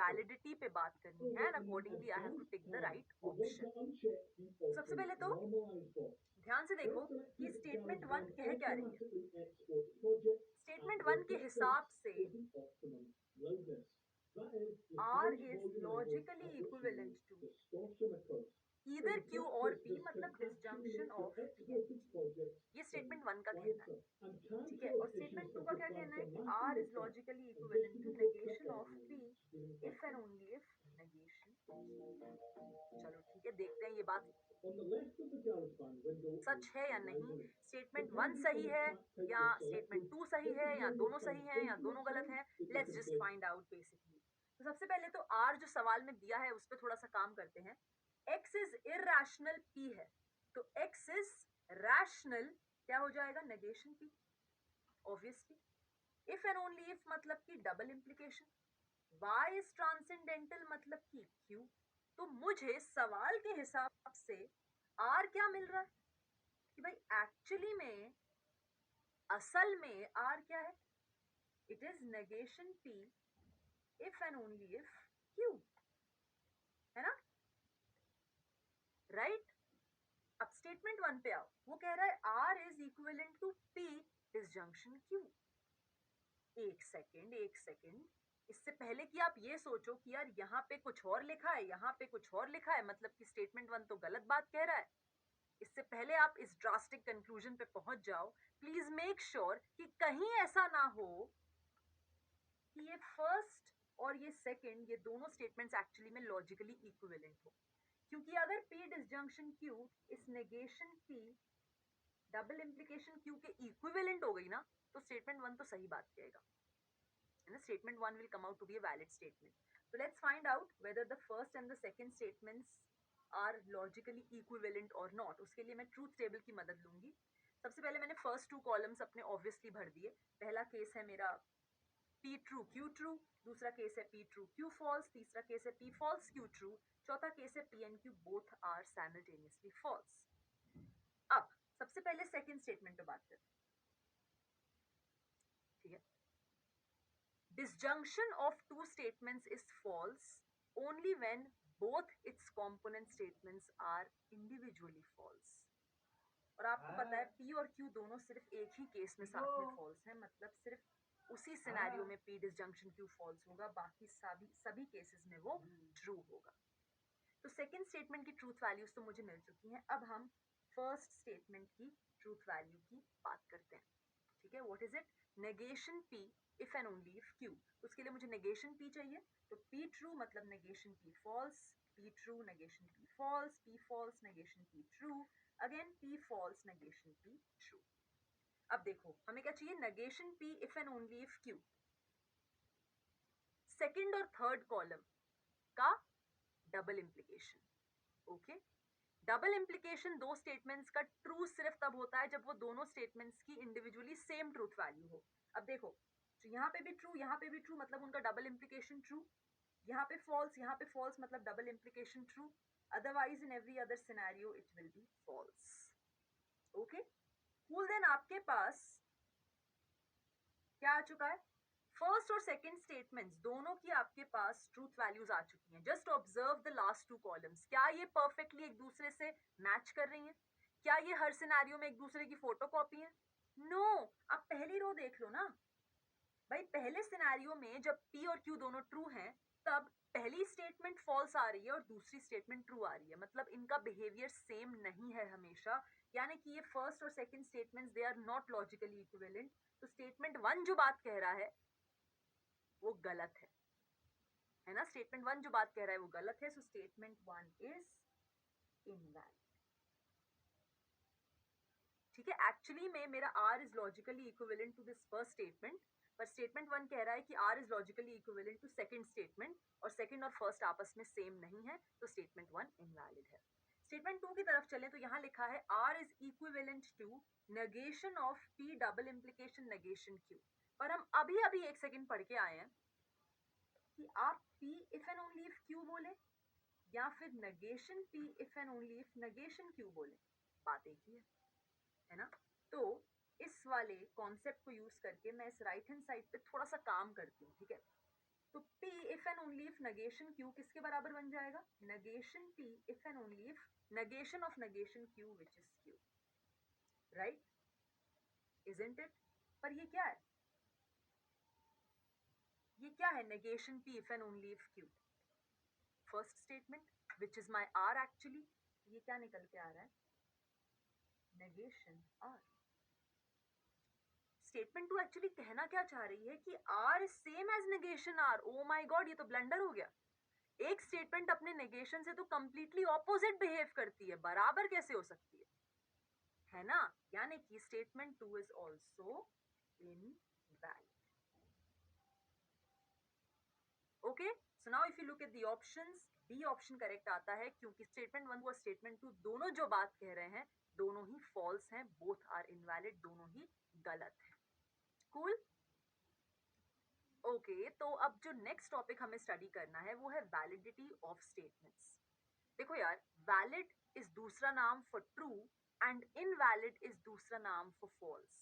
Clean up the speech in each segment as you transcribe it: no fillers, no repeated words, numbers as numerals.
Validity पे बात करनी है, and accordingly I have to take the right option. सबसे पहले तो ध्यान से देखो कि स्टेटमेंट 1 कह क्या रही है। स्टेटमेंट 1 के हिसाब से R is logically equivalent to either Q और P, मतलब disjunction of P and Q। ये स्टेटमेंट 1 का कहना है, ठीक है। और स्टेटमेंट 2 का क्या कहना है कि R is logically equivalent to negation of P if and only if negation। चलो ठीक है, देखते हैं ये बात सच है या नहीं। स्टेटमेंट 1 सही है या स्टेटमेंट 2 सही है, या दोनों सही है या दोनों गलत है। Let's just find out basically. तो सबसे पहले तो R जो सवाल में दिया है उस पर थोड़ा सा काम करते हैं। X इज इरैशनल, P है, तो X इज रैशनल क्या हो जाएगा, negation P obviously. If and only if मतलब कि double implication. Y is transcendental मतलब कि Q। तो मुझे सवाल के हिसाब से R क्या मिल रहा है कि भाई एक्चुअली में, असल में R क्या है, it is negation P if and only if Q, है ना, राइट। अब स्टेटमेंट 1 पे आओ, वो कह रहा है R is equivalent to P disjunction Q। एक सेकेंड, इससे पहले कि आप ये सोचो कि यार यहाँ पे कुछ और लिखा है, यहाँ पे कुछ और लिखा है, मतलब कि स्टेटमेंट 1 तो गलत बात कह रहा है। इससे पहले आप इस ड्रास्टिक कंक्लूजन पे पहुंच जाओ, प्लीज मेक श्योर कि कहीं ऐसा ना हो कि ये फर्स्ट और ये सेकंड, ये दोनों स्टेटमेंट्स एक्चुअली में लॉजिकली इक्विवेलेंट हो। क्योंकि अगर P डिसजंक्शन Q इस negation P double implication Q के इक्विवेलेंट हो गई ना, तो स्टेटमेंट 1 तो सही बात कहेगा, है ना। Statement 1 will come out to be a valid statement. So let's find out whether the first and the second statements are logically equivalent or not. उसके लिए मैं ट्रूथ टेबल की मदद लूंगी। सबसे पहले मैंने फर्स्ट 2 कॉलम्स अपने ऑब्वियसली भर दिए। पहला केस है मेरा P ट्रू Q ट्रू, दूसरा केस है P ट्रू Q फॉल्स, तीसरा केस है P फॉल्स Q ट्रू, चौथा केस है P and Q both are simultaneously false। अब सबसे पहले सेकेंड स्टेटमेंट पे बात करते हैं, ठीक है। Disjunction of two statements is false only when both its component statements are individually false। और आपको पता है P और Q दोनों सिर्फ एक ही केस में साथ में false है, मतलब सिर्फ उसी सिनेरियो में P disjunction Q false होगा, बाकी सभी केसेस में वो ट्रू होगा। तो सेकेंड स्टेटमेंट की ट्रूथ वैल्यूज तो मुझे मिल चुकी हैं। अब हम फर्स्ट स्टेटमेंट की ट्रूथ वैल्यू की बात करते हैं, ठीक है। What is it, negation P if and only if Q। उसके लिए मुझे नेगेशन P चाहिए, तो P ट्रू मतलब negation P false, P true negation P false, P false negation P true, again P false negation P true. अब देखो हमें क्या चाहिए, negation P if and only if Q। Second और third column का double implication, okay. Double implication दो statements का true सिर्फ तब होता है जब वो दोनों स्टेटमेंट्स की इंडिविजुअली सेम ट्रूथ वैल्यू हो। अब देखो, तो यहाँ पे भी ट्रू, यहाँ पे भी ट्रू, मतलब उनका डबल इंप्लीकेशन ट्रू। यहाँ पे फॉल्स मतलब double implication true. Otherwise in every other scenario it will be false, okay cool. Then आपके पास क्या आ चुका है, फर्स्ट और सेकेंड स्टेटमेंट्स दोनों की आपके पास ट्रूथ वैल्यूज आ चुकी हैं। Just observe the last 2 columns, क्या ये परफेक्टली एक दूसरे से मैच कर रही हैं? क्या ये हर सिनेरियो में एक दूसरे की फोटोकॉपी है? नो। आप पहली रो देख लो ना भाई, पहले सिनेरियो में जब P और Q दोनों ट्रू हैं तब पहली स्टेटमेंट फॉल्स आ रही है और दूसरी स्टेटमेंट ट्रू आ रही है, मतलब इनका बिहेवियर सेम नहीं है हमेशा, यानी कि ये फर्स्ट और second statements they are not logically equivalent. तो स्टेटमेंट 1 जो बात कह रहा है वो गलत है ना। स्टेटमेंट 1 जो बात कह रहा है वो गलत है, सो स्टेटमेंट 1 इज इनवैलिड, ठीक है। एक्चुअली में मेरा R is logically equivalent to this first statement, पर स्टेटमेंट 1 कह रहा है कि R is logically equivalent to second statement, और सेकंड और फर्स्ट आपस में सेम नहीं है, तो स्टेटमेंट 1 इनवैलिड है। स्टेटमेंट 2 की तरफ चलें तो यहाँ लिखा है R is equivalent to negation of P double implication negation Q। पर हम अभी एक सेकेंड पढ़ के आए हैं कि आप P if and only if Q बोले या फिर negation P if and only if negation Q बोले, बात एक ही है ना। तो इस वाले कॉन्सेप्ट को यूज करके मैं इस राइट हैंड साइड पे थोड़ा सा काम करती हूँ, ठीक है। तो P if and only only if negation Q किसके बराबर बन जाएगा? negation P if and only if negation of negation Q which is Q, right? Isn't it? पर ये क्या है? ये क्या है negation P if and only if Q? First statement which is my R actually, ये क्या निकल के आ रहा है? negation R. Statement two actually कहना क्या चाह रही है कि R is same as negation R. Oh my god, ये तो ब्लंडर हो गया. एक स्टेटमेंट अपने नेगेशन से तो कंप्लीटली ऑपोजिट बिहेव करती है, बराबर कैसे हो सकती है ना? यानी कि statement two is also invalid. Okay, so now if you look at the options, B option correct आता है क्योंकि स्टेटमेंट वन और स्टेटमेंट टू दोनों जो बात कह रहे हैं दोनों ही फॉल्स हैं, बोथ आर इनवैलिड, दोनों ही गलत है. कूल. ओके, तो अब जो नेक्स्ट टॉपिक हमें स्टडी करना है वो है वैलिडिटी ऑफ स्टेटमेंट्स. देखो यार, वैलिड इज दूसरा नाम for true and invalid is दूसरा नाम फॉर फॉल्स.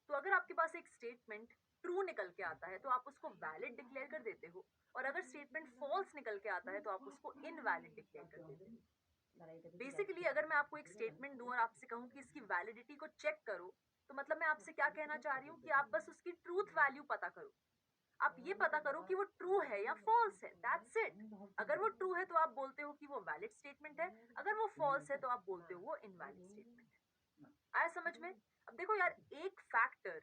तो अगर आपके पास एक स्टेटमेंट ट्रू निकल के आता है तो आप उसको वैलिड डिक्लेयर कर देते हो, और अगर स्टेटमेंट फॉल्स निकल के आता है तो आप उसको इनवैलिड डिक्लेयर कर देते हो. बेसिकली अगर मैं आपको एक स्टेटमेंट दूं और आपसे कहूं कि इसकी वैलिडिटी को चेक करो, तो मतलब मैं आपसे क्या कहना चाह रही हूँ कि आप बस उसकी ट्रूथ वैल्यू पता करो. आप ये पता करो कि वो ट्रू है या फॉल्स है, दैट्स इट. अगर वो ट्रू है तो आप बोलते हो कि वो वैलिड स्टेटमेंट है, अगर वो फॉल्स है तो आप बोलते हो वो इनवैलिड स्टेटमेंट है. आया समझ में? अब देखो यार, एक फैक्टर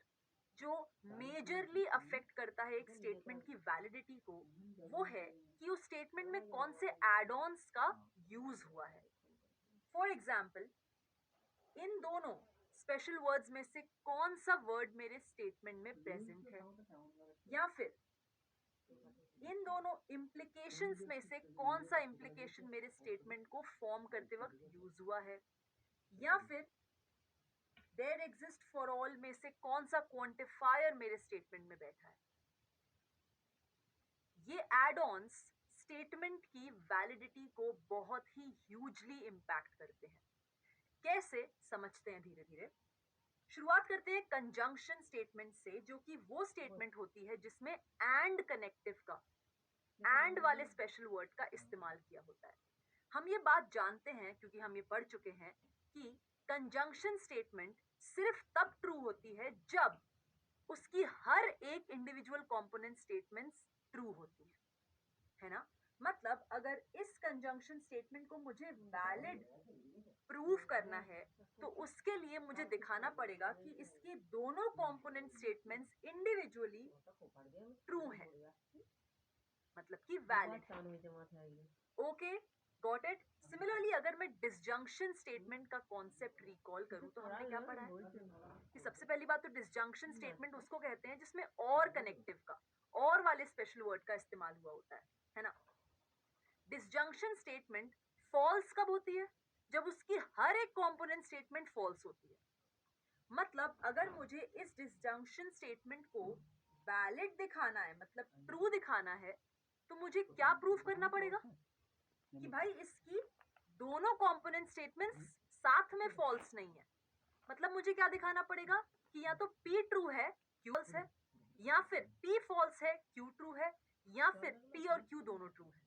जो मेजरली अफेक्ट करता है एक स्टेटमेंट की वैलिडिटी को, वो है कि उस स्टेटमेंट में कौन से एड ऑन्स का यूज हुआ है. फॉर एग्जाम्पल, इन दोनों स्पेशल वर्ड्स में से कौन सा वर्ड मेरे स्टेटमेंट में प्रेजेंट है, या फिर इन दोनों इम्प्लीकेशंस में से कौन सा इम्प्लीकेशन मेरे स्टेटमेंट को फॉर्म करते वक्त यूज हुआ है, या फिर देयर एग्जिस्ट फॉर ऑल में से कौन सा क्वांटिफायर मेरे स्टेटमेंट में बैठा है. ये एड ऑन्स स्टेटमेंट की वैलिडिटी को बहुत ही ह्यूजली इम्पैक्ट करते हैं. कैसे, समझते हैं धीरे धीरे. शुरुआत करते हैं कंजंक्शन स्टेटमेंट से, जो कि वो स्टेटमेंट होती है जिसमें एंड कनेक्टिव का, एंड वाले स्पेशल वर्ड का इस्तेमाल किया होता है. हम ये बात जानते हैं क्योंकि हम ये पढ़ चुके हैं कि कंजंक्शन स्टेटमेंट सिर्फ तब ट्रू होती है जब उसकी हर एक इंडिविजुअल कंपोनेंट स्टेटमेंट्स ट्रू होती है ना? मतलब अगर इस कंजंक्शन स्टेटमेंट को मुझे वैलिड प्रूव करना है तो उसके लिए मुझे दिखाना पड़ेगा कि इसकी दोनों कंपोनेंट स्टेटमेंट्स इंडिविजुअली ट्रू हैं, मतलब कि वैलिड है. Okay, got it. सिमिलरली अगर मैं डिसजंक्शन स्टेटमेंट का कॉन्सेप्ट रिकॉल करूं तो हमने क्या पढ़ा है कि सबसे पहली बात तो डिसजंक्शन स्टेटमेंट उसको कहते हैं जिसमें और कनेक्टिव का, और वाले स्पेशल वर्ड का इस्तेमाल हुआ होता है ना? डिसजंक्शन स्टेटमेंट फॉल्स कब होती है? जब उसकी हर एक कंपोनेंट स्टेटमेंट फॉल्स होती है. मतलब अगर मुझे इस डिसजंक्शन स्टेटमेंट को वैलिड दिखाना है, मतलब ट्रू दिखाना है, तो मुझे क्या प्रूफ करना पड़ेगा कि भाई इसकी दोनों कंपोनेंट स्टेटमेंट्स साथ में फॉल्स नहीं है. मतलब मुझे क्या दिखाना पड़ेगा कि या तो P ट्रू है, Q फॉल्स है, या फिर P फॉल्स है, Q ट्रू है, या फिर P और Q दोनों ट्रू है.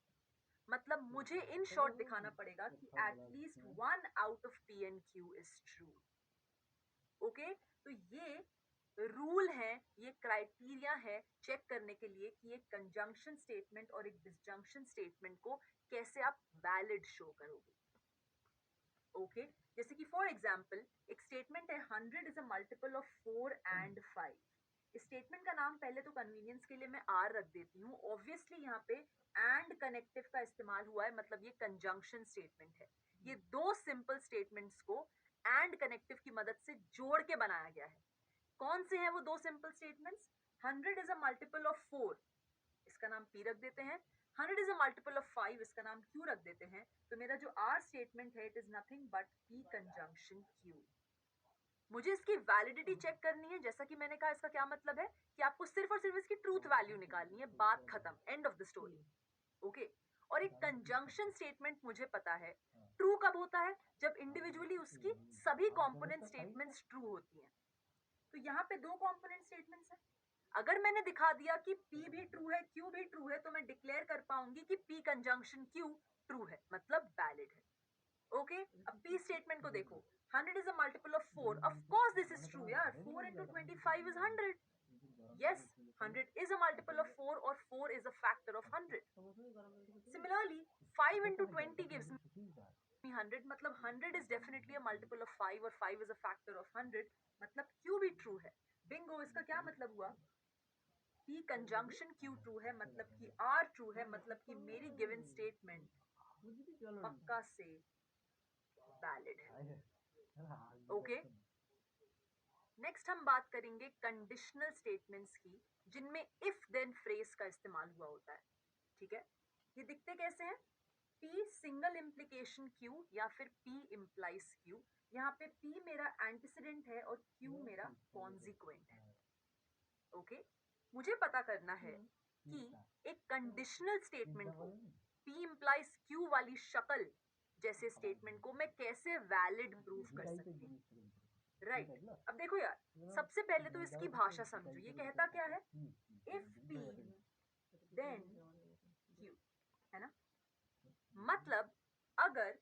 मतलब मुझे इन शॉर्ट दिखाना पड़ेगा कि at least one out of P and Q is true. Okay, तो ये रूल है, ये क्राइटेरिया है चेक करने के लिए कि एक कंजंक्शन स्टेटमेंट और एक डिसजंक्शन स्टेटमेंट को कैसे आप वैलिड शो करोगे. ओके, जैसे कि फॉर एग्जांपल एक स्टेटमेंट है 100 is a multiple of 4 and 5. इस स्टेटमेंट का नाम पहले तो कन्वीनियंस के लिए मैं आर रख देती हूँ. ऑब्वियसली यहाँ पे एंड कनेक्टिव का इस्तेमाल हुआ है, मतलब ये कंजंक्शन स्टेटमेंट है. ये दो सिंपल स्टेटमेंट्स को एंड कनेक्टिव की मदद से जोड़ के बनाया गया है. कौन से हैं वो दो simple statements? 100 is a multiple of 4, इसका नाम P रख देते हैं. 100 इज अ मल्टीपल ऑफ 5, इसका नाम Q रख देते हैं. तो मेरा जो R स्टेटमेंट है it is nothing but P conjunction Q. मुझे इसकी वैलिडिटी चेक करनी है. जैसा कि मैंने कहा, इसका क्या मतलब है कि आपको सिर्फ और सिर्फ इसकी ट्रूथ वैल्यू निकालनी है, बात खत्म, end of the story. Okay, और एक कंजंक्शन स्टेटमेंट मुझे पता है ट्रू कब होता है, जब इंडिविजुअली उसकी सभी कंपोनेंट स्टेटमेंट्स ट्रू होती हैं. तो यहाँ पे दो कंपोनेंट स्टेटमेंट्स हैं. अगर मैंने दिखा दिया कि P भी ट्रू है, Q भी ट्रू है, तो मैं डिक्लेयर कर पाऊंगी कि P कंजंक्शन Q ट्रू है, मतलब वैलिड है। ओके, अब P स्टेटमेंट को देखो, 100 is a multiple of 4. Of course this is true यार, 4 into 25 is 100. Yes, 100 is a multiple of 4 or 4 is a factor of 100. Similarly, 5 into 20 gives me 100, मतलब 100 is definitely a multiple of 5 और 5 is a factor of 100, मतलब Q भी true है। Bingo, इसका क्या मतलब हुआ? P कंजंक्शन Q ट्रू है, मतलब कि R ट्रू है, मतलब कि मेरी गिवन स्टेटमेंट पक्का से वैलिड है। ओके, नेक्स्ट हम बात करेंगे कंडीशनल स्टेटमेंट्स की, जिनमें इफ देन फ्रेज का इस्तेमाल हुआ होता है। ठीक है, ये दिखते कैसे हैं? P सिंगल इम्प्लीकेशन Q या फिर P इम्प्लाइज Q। यहाँ पे P मेरा एंटीसीडेंट है और Q मेरा कॉन्सिक्वेंट है। ओके, मुझे पता करना है कि एक कंडीशनल स्टेटमेंट को P इम्प्लाइज Q वाली शक्ल जैसे स्टेटमेंट को मैं कैसे वैलिड प्रूव कर सकती हूँ। राइट, अब देखो यार, सबसे पहले तो इसकी भाषा समझो, ये कहता क्या है? इफ P देन Q, है ना? मतलब अगर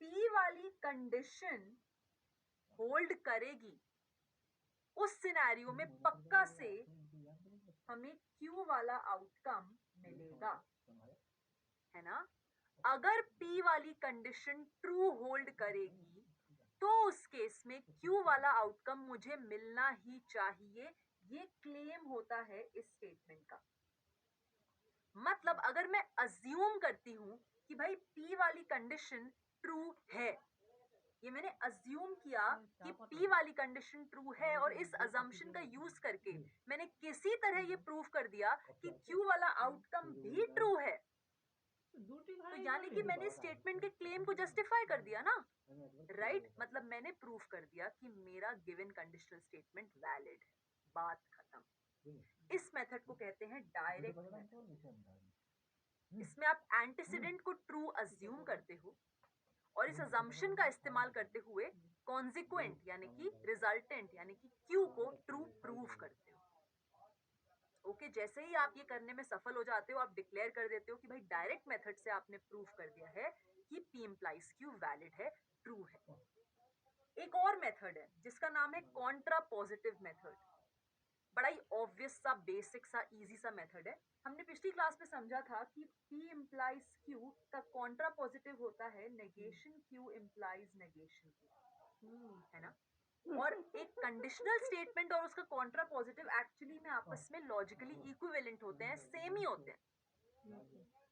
P वाली कंडीशन होल्ड करेगी, उस सिनेरियो में पक्का से हमें Q वाला आउटकम मिलेगा, है ना? अगर P वाली कंडीशन ट्रू होल्ड करेगी तो उस केस में Q वाला आउटकम मुझे मिलना ही चाहिए, ये क्लेम होता है इस स्टेटमेंट का। मतलब अगर मैं अज्यूम करती हूं कि भाई P वाली कंडीशन ट्रू है, ये मैंने अज्यूम किया कि P वाली कंडीशन ट्रू है और इस अजम्पशन का यूज करके मैंने किसी तरह ये प्रूव कर दिया कि Q वाला आउटकम भी ट्रू है, तो यानी कि मैंने स्टेटमेंट के क्लेम को जस्टिफाई कर दिया ना। राइट, मतलब मैंने प्रूव कर दिया कि मेरा गिवन कंडीशनल स्टेटमेंट वैलिड है, बात खत्म। इस मेथड को कहते हैं डायरेक्ट मेथड। इसमें आप एंटीसीडेंट को ट्रू अज्यूम करते हो और इस अजम्पशन का इस्तेमाल करते हुए कॉन्सिक्वेंट यानी कि रिजल्टेंट यानी कि Q को ट्रू प्रूव करते हो। ओके, जैसे ही आप ये करने में सफल हो जाते हो, आप डिक्लेयर कर देते हो कि भाई डायरेक्ट मेथड से आपने प्रूव कर दिया है कि P इम्प्लाइज Q वैलिड है, ट्रू है। एक और मेथड है जिसका नाम है कॉन्ट्रा पॉजिटिव मेथड। बड़ा ही ऑब्वियस सा, बेसिक सा, इजी सा मेथड है। हमने पिछली क्लास में समझा था कि P इम्प्लाइज Q का कॉन्ट्रा पॉजिटिव होता है negation Q implies negation Q, है ना? और एक कंडीशनल स्टेटमेंट और उसका कॉन्ट्रा पॉजिटिव एक्चुअली में आपस में लॉजिकली इक्विवेलेंट होते हैं, सेम ही होते हैं।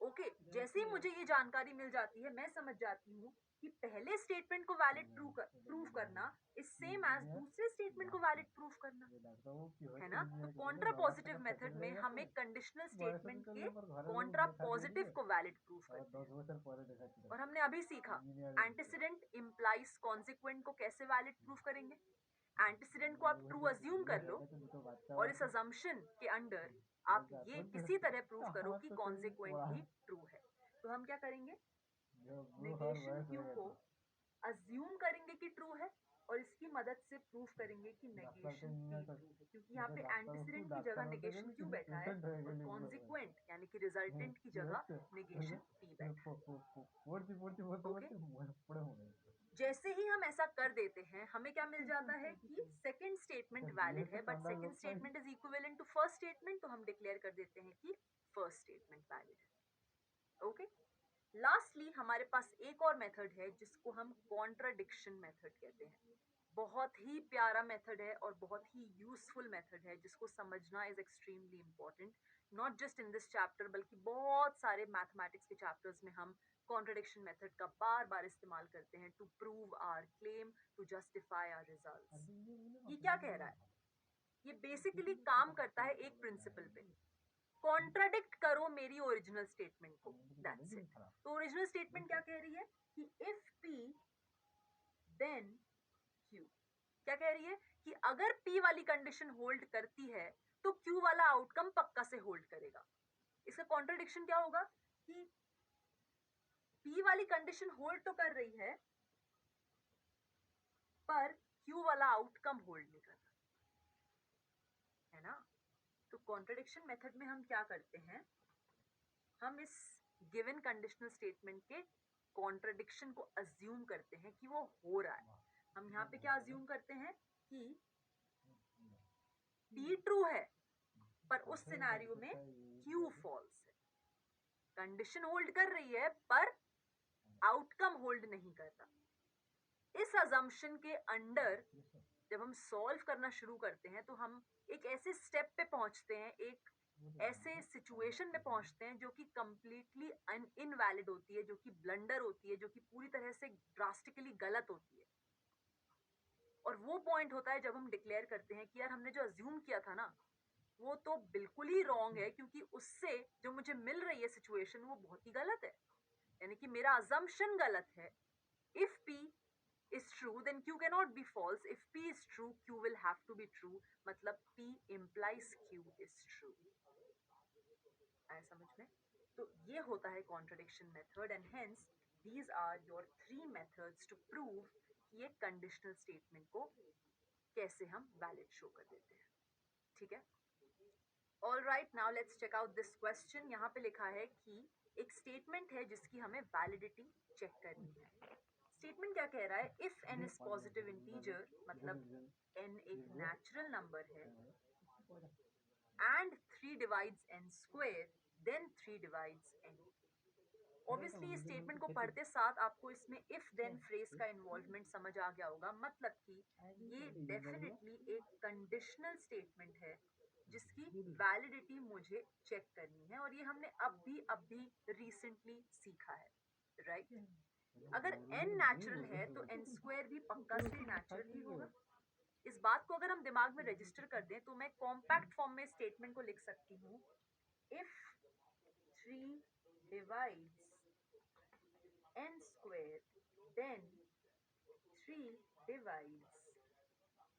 ओके, जैसे ही मुझे ये जानकारी मिल जाती है, मैं समझ जाती हूँ कि पहले स्टेटमेंट को वैलिड प्रूव करना इज सेम एज दूसरे स्टेटमेंट को वैलिड प्रूव करना, है ना? तो कॉन्ट्रा पॉजिटिव मेथड में हम एक कंडीशनल स्टेटमेंट के कॉन्ट्रा पॉजिटिव को वैलिड प्रूव करते हैं। और हमने अभी सीखा एंटीसीडेंट इम्प्लाइज कॉन्सिक्वेंट को कैसे वैलिड प्रूव करेंगे। एंटीसीडेंट को आप ट्रू अज्यूम कर लो और इस अजम्पशन के अंडर आप ये किसी तरह प्रूव करो कि कॉन्सिक्वेंट भी ट्रू है। तो हम क्या करेंगे? नेगेशन Q को अज्यूम करेंगे कि ट्रू है और इसकी मदद से प्रूव करेंगे कि नेगेशन P ट्रू है, क्योंकि यहाँ पे एंटीसीडेंट की जगह नेगेशन Q बैठा है और कॉन्सिक्वेंट यानी कि रिजल्टेंट की जगह नेगेशन P बैठा है। ओके, जैसे ही हम ऐसा कर देते हैं, हमें क्या मिल जाता है कि सेकंड स्टेटमेंट वैलिड है, but second statement is equivalent to first statement, तो हम डिक्लेयर कर देते हैं कि फर्स्ट स्टेटमेंट वैलिड है। ओके, लास्टली हमारे पास एक और मेथड है जिसको हम कॉन्ट्राडिक्शन मेथड कहते हैं। बहुत ही प्यारा मेथड है और बहुत ही यूजफुल मेथड है, जिसको समझना is extremely important, not just in this chapter बल्कि बहुत सारे मैथमेटिक्स के चैप्टर्स में हम कॉन्ट्राडिक्शन मेथड का बार बार इस्तेमाल करते हैं to prove our claim, to justify our results. ये क्या कह रहा है? ये बेसिकली काम करता है एक प्रिंसिपल पे, कॉन्ट्राडिक्ट करो मेरी ओरिजिनल स्टेटमेंट को, दैट्स इट। तो ओरिजिनल स्टेटमेंट क्या कह रही है कि इफ P देन Q। क्या कह रही है? कि अगर P वाली कंडीशन होल्ड करती है तो Q वाला आउटकम पक्का से होल्ड करेगा। इसका कॉन्ट्राडिक्शन क्या होगा कि P वाली कंडीशन होल्ड तो कर रही है पर Q वाला आउटकम होल्ड नहीं कर रहा, है ना? तो कॉन्ट्रडिक्शन मेथड में हम क्या करते हैं, हम इस गिवन कंडीशनल स्टेटमेंट के कॉन्ट्रडिक्शन को अज्यूम करते हैं कि वो हो रहा है। हम यहाँ पे क्या अज्यूम करते हैं कि P ट्रू है, पर उस सिनेरियो में Q फॉल्स है। कंडीशन होल्ड कर रही है पर आउटकम होल्ड नहीं करता। इस अजम्पशन के अंडर जब हम सॉल्व करना शुरू करते हैं तो हम एक ऐसे स्टेप पे पहुंचते हैं, एक ऐसे सिचुएशन में पहुंचते हैं जो कि कंप्लीटली इनवैलिड होती है, जो कि ब्लंडर होती है, जो कि पूरी तरह से ड्रास्टिकली गलत होती है। और वो पॉइंट होता है जब हम डिक्लेयर करते हैं कि यार हमने जो अज्यूम किया था ना वो तो बिल्कुल ही रॉन्ग है, क्योंकि उससे जो मुझे मिल रही है सिचुएशन वो बहुत ही गलत है, यानी कि मेरा अजम्पशन गलत है। If P is true then Q cannot be false. If P is true Q will have to be true, मतलब P implies Q is true। आया समझ में? तो ये होता है contradiction method and hence these are your 3 methods to prove कि ये conditional statement को कैसे हम valid show कर देते हैं। ठीक है? Alright, now let's check out this question। यहाँ पे लिखा है कि एक स्टेटमेंट है जिसकी हमें वैलिडिटी चेक करनी है। स्टेटमेंट क्या कह रहा है, if n is positive integer, मतलब n एक नेचुरल नंबर है, and 3 divides n square, then 3 divides n। Obviously इस स्टेटमेंट को पढ़ते साथ आपको इसमें इफ देन फ्रेज का इन्वॉल्वमेंट समझ आ गया होगा, मतलब कि ये डेफिनेटली एक कंडीशनल स्टेटमेंट है जिसकी वैलिडिटी मुझे चेक करनी है, और ये हमने अभी रिसेंटली सीखा है, राइट? अगर n नेचुरल है तो n स्क्वायर भी पक्का से नेचुरल ही होगा। इस बात को अगर हम दिमाग में रजिस्टर कर दें तो मैं कॉम्पैक्ट फॉर्म में स्टेटमेंट को लिख सकती हूँ, if 3 divides n square then 3 divides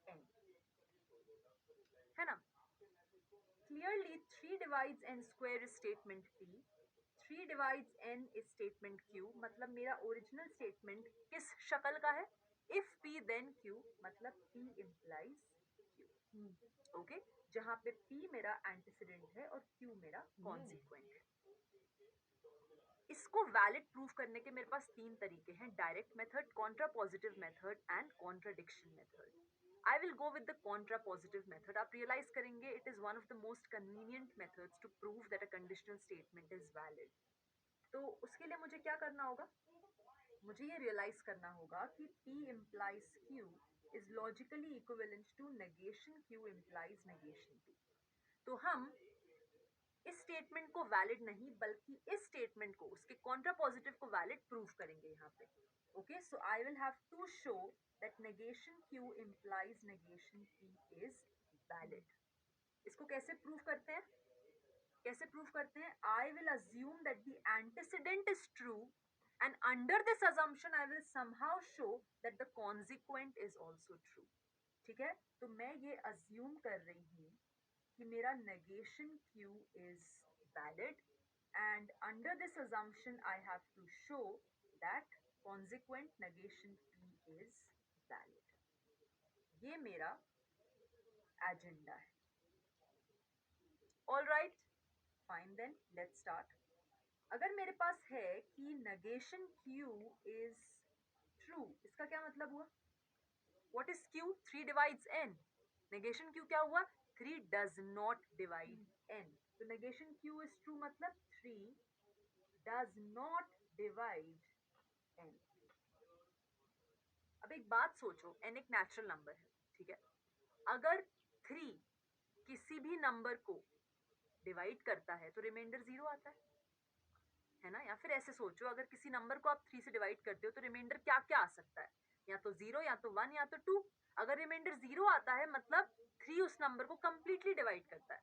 n, है ना? Clearly 3 divides n square is statement P, 3 divides n is statement Q। मतलब मेरा ओरिजिनल स्टेटमेंट किस शक्ल का है, if P then Q, मतलब P implies Q। ओके, जहां पे P मेरा एंटीसीडेंट है और Q मेरा कॉन्सिक्वेंट है। इसको वैलिड प्रूफ करने के मेरे पास 3 तरीके हैं, direct method, contrapositive method and contradiction method. I will go with the contrapositive method. आप रियलाइज करेंगे it is one of the most convenient methods to prove that a conditional statement is valid. तो उसके लिए मुझे क्या करना होगा, मुझे ये रियलाइज करना होगा कि P implies Q is logically equivalent to negation Q implies negation P। तो हम इस स्टेटमेंट को वैलिड नहीं बल्कि इस स्टेटमेंट को, उसके कॉन्ट्रापोजिटिव को वैलिड प्रूफ करेंगे यहाँ पे। Okay, so I will have to show that negation Q implies negation P is valid। इसको कैसे प्रूफ करते हैं, कैसे प्रूफ करते हैं? I will assume that the antecedent is true and under this assumption I will somehow show that the consequent is also true। ठीक है, तो मैं ये अज्यूम कर रही हूँ कि मेरा negation Q is valid and under this assumption I have to show that consequent negation P is valid। ये मेरा एजेंडा है। All right, fine then, let's start। अगर मेरे पास है कि negation Q is true, इसका क्या मतलब हुआ? What is Q? 3 divides n। negation Q क्या हुआ? 3 does not divide n। तो negation Q is true मतलब 3 does not divide n। अब एक बात सोचो, n एक नेचुरल नंबर है, ठीक है? अगर 3 किसी भी नंबर को डिवाइड करता है तो रिमाइंडर 0 आता है ना? या फिर ऐसे सोचो, अगर किसी नंबर को आप 3 से डिवाइड करते हो तो रिमाइंडर क्या क्या आ सकता है? या तो 0, या तो 1, या तो 2। अगर रिमाइंडर 0 आता है मतलब 3 उस नंबर को कंप्लीटली डिवाइड करता है।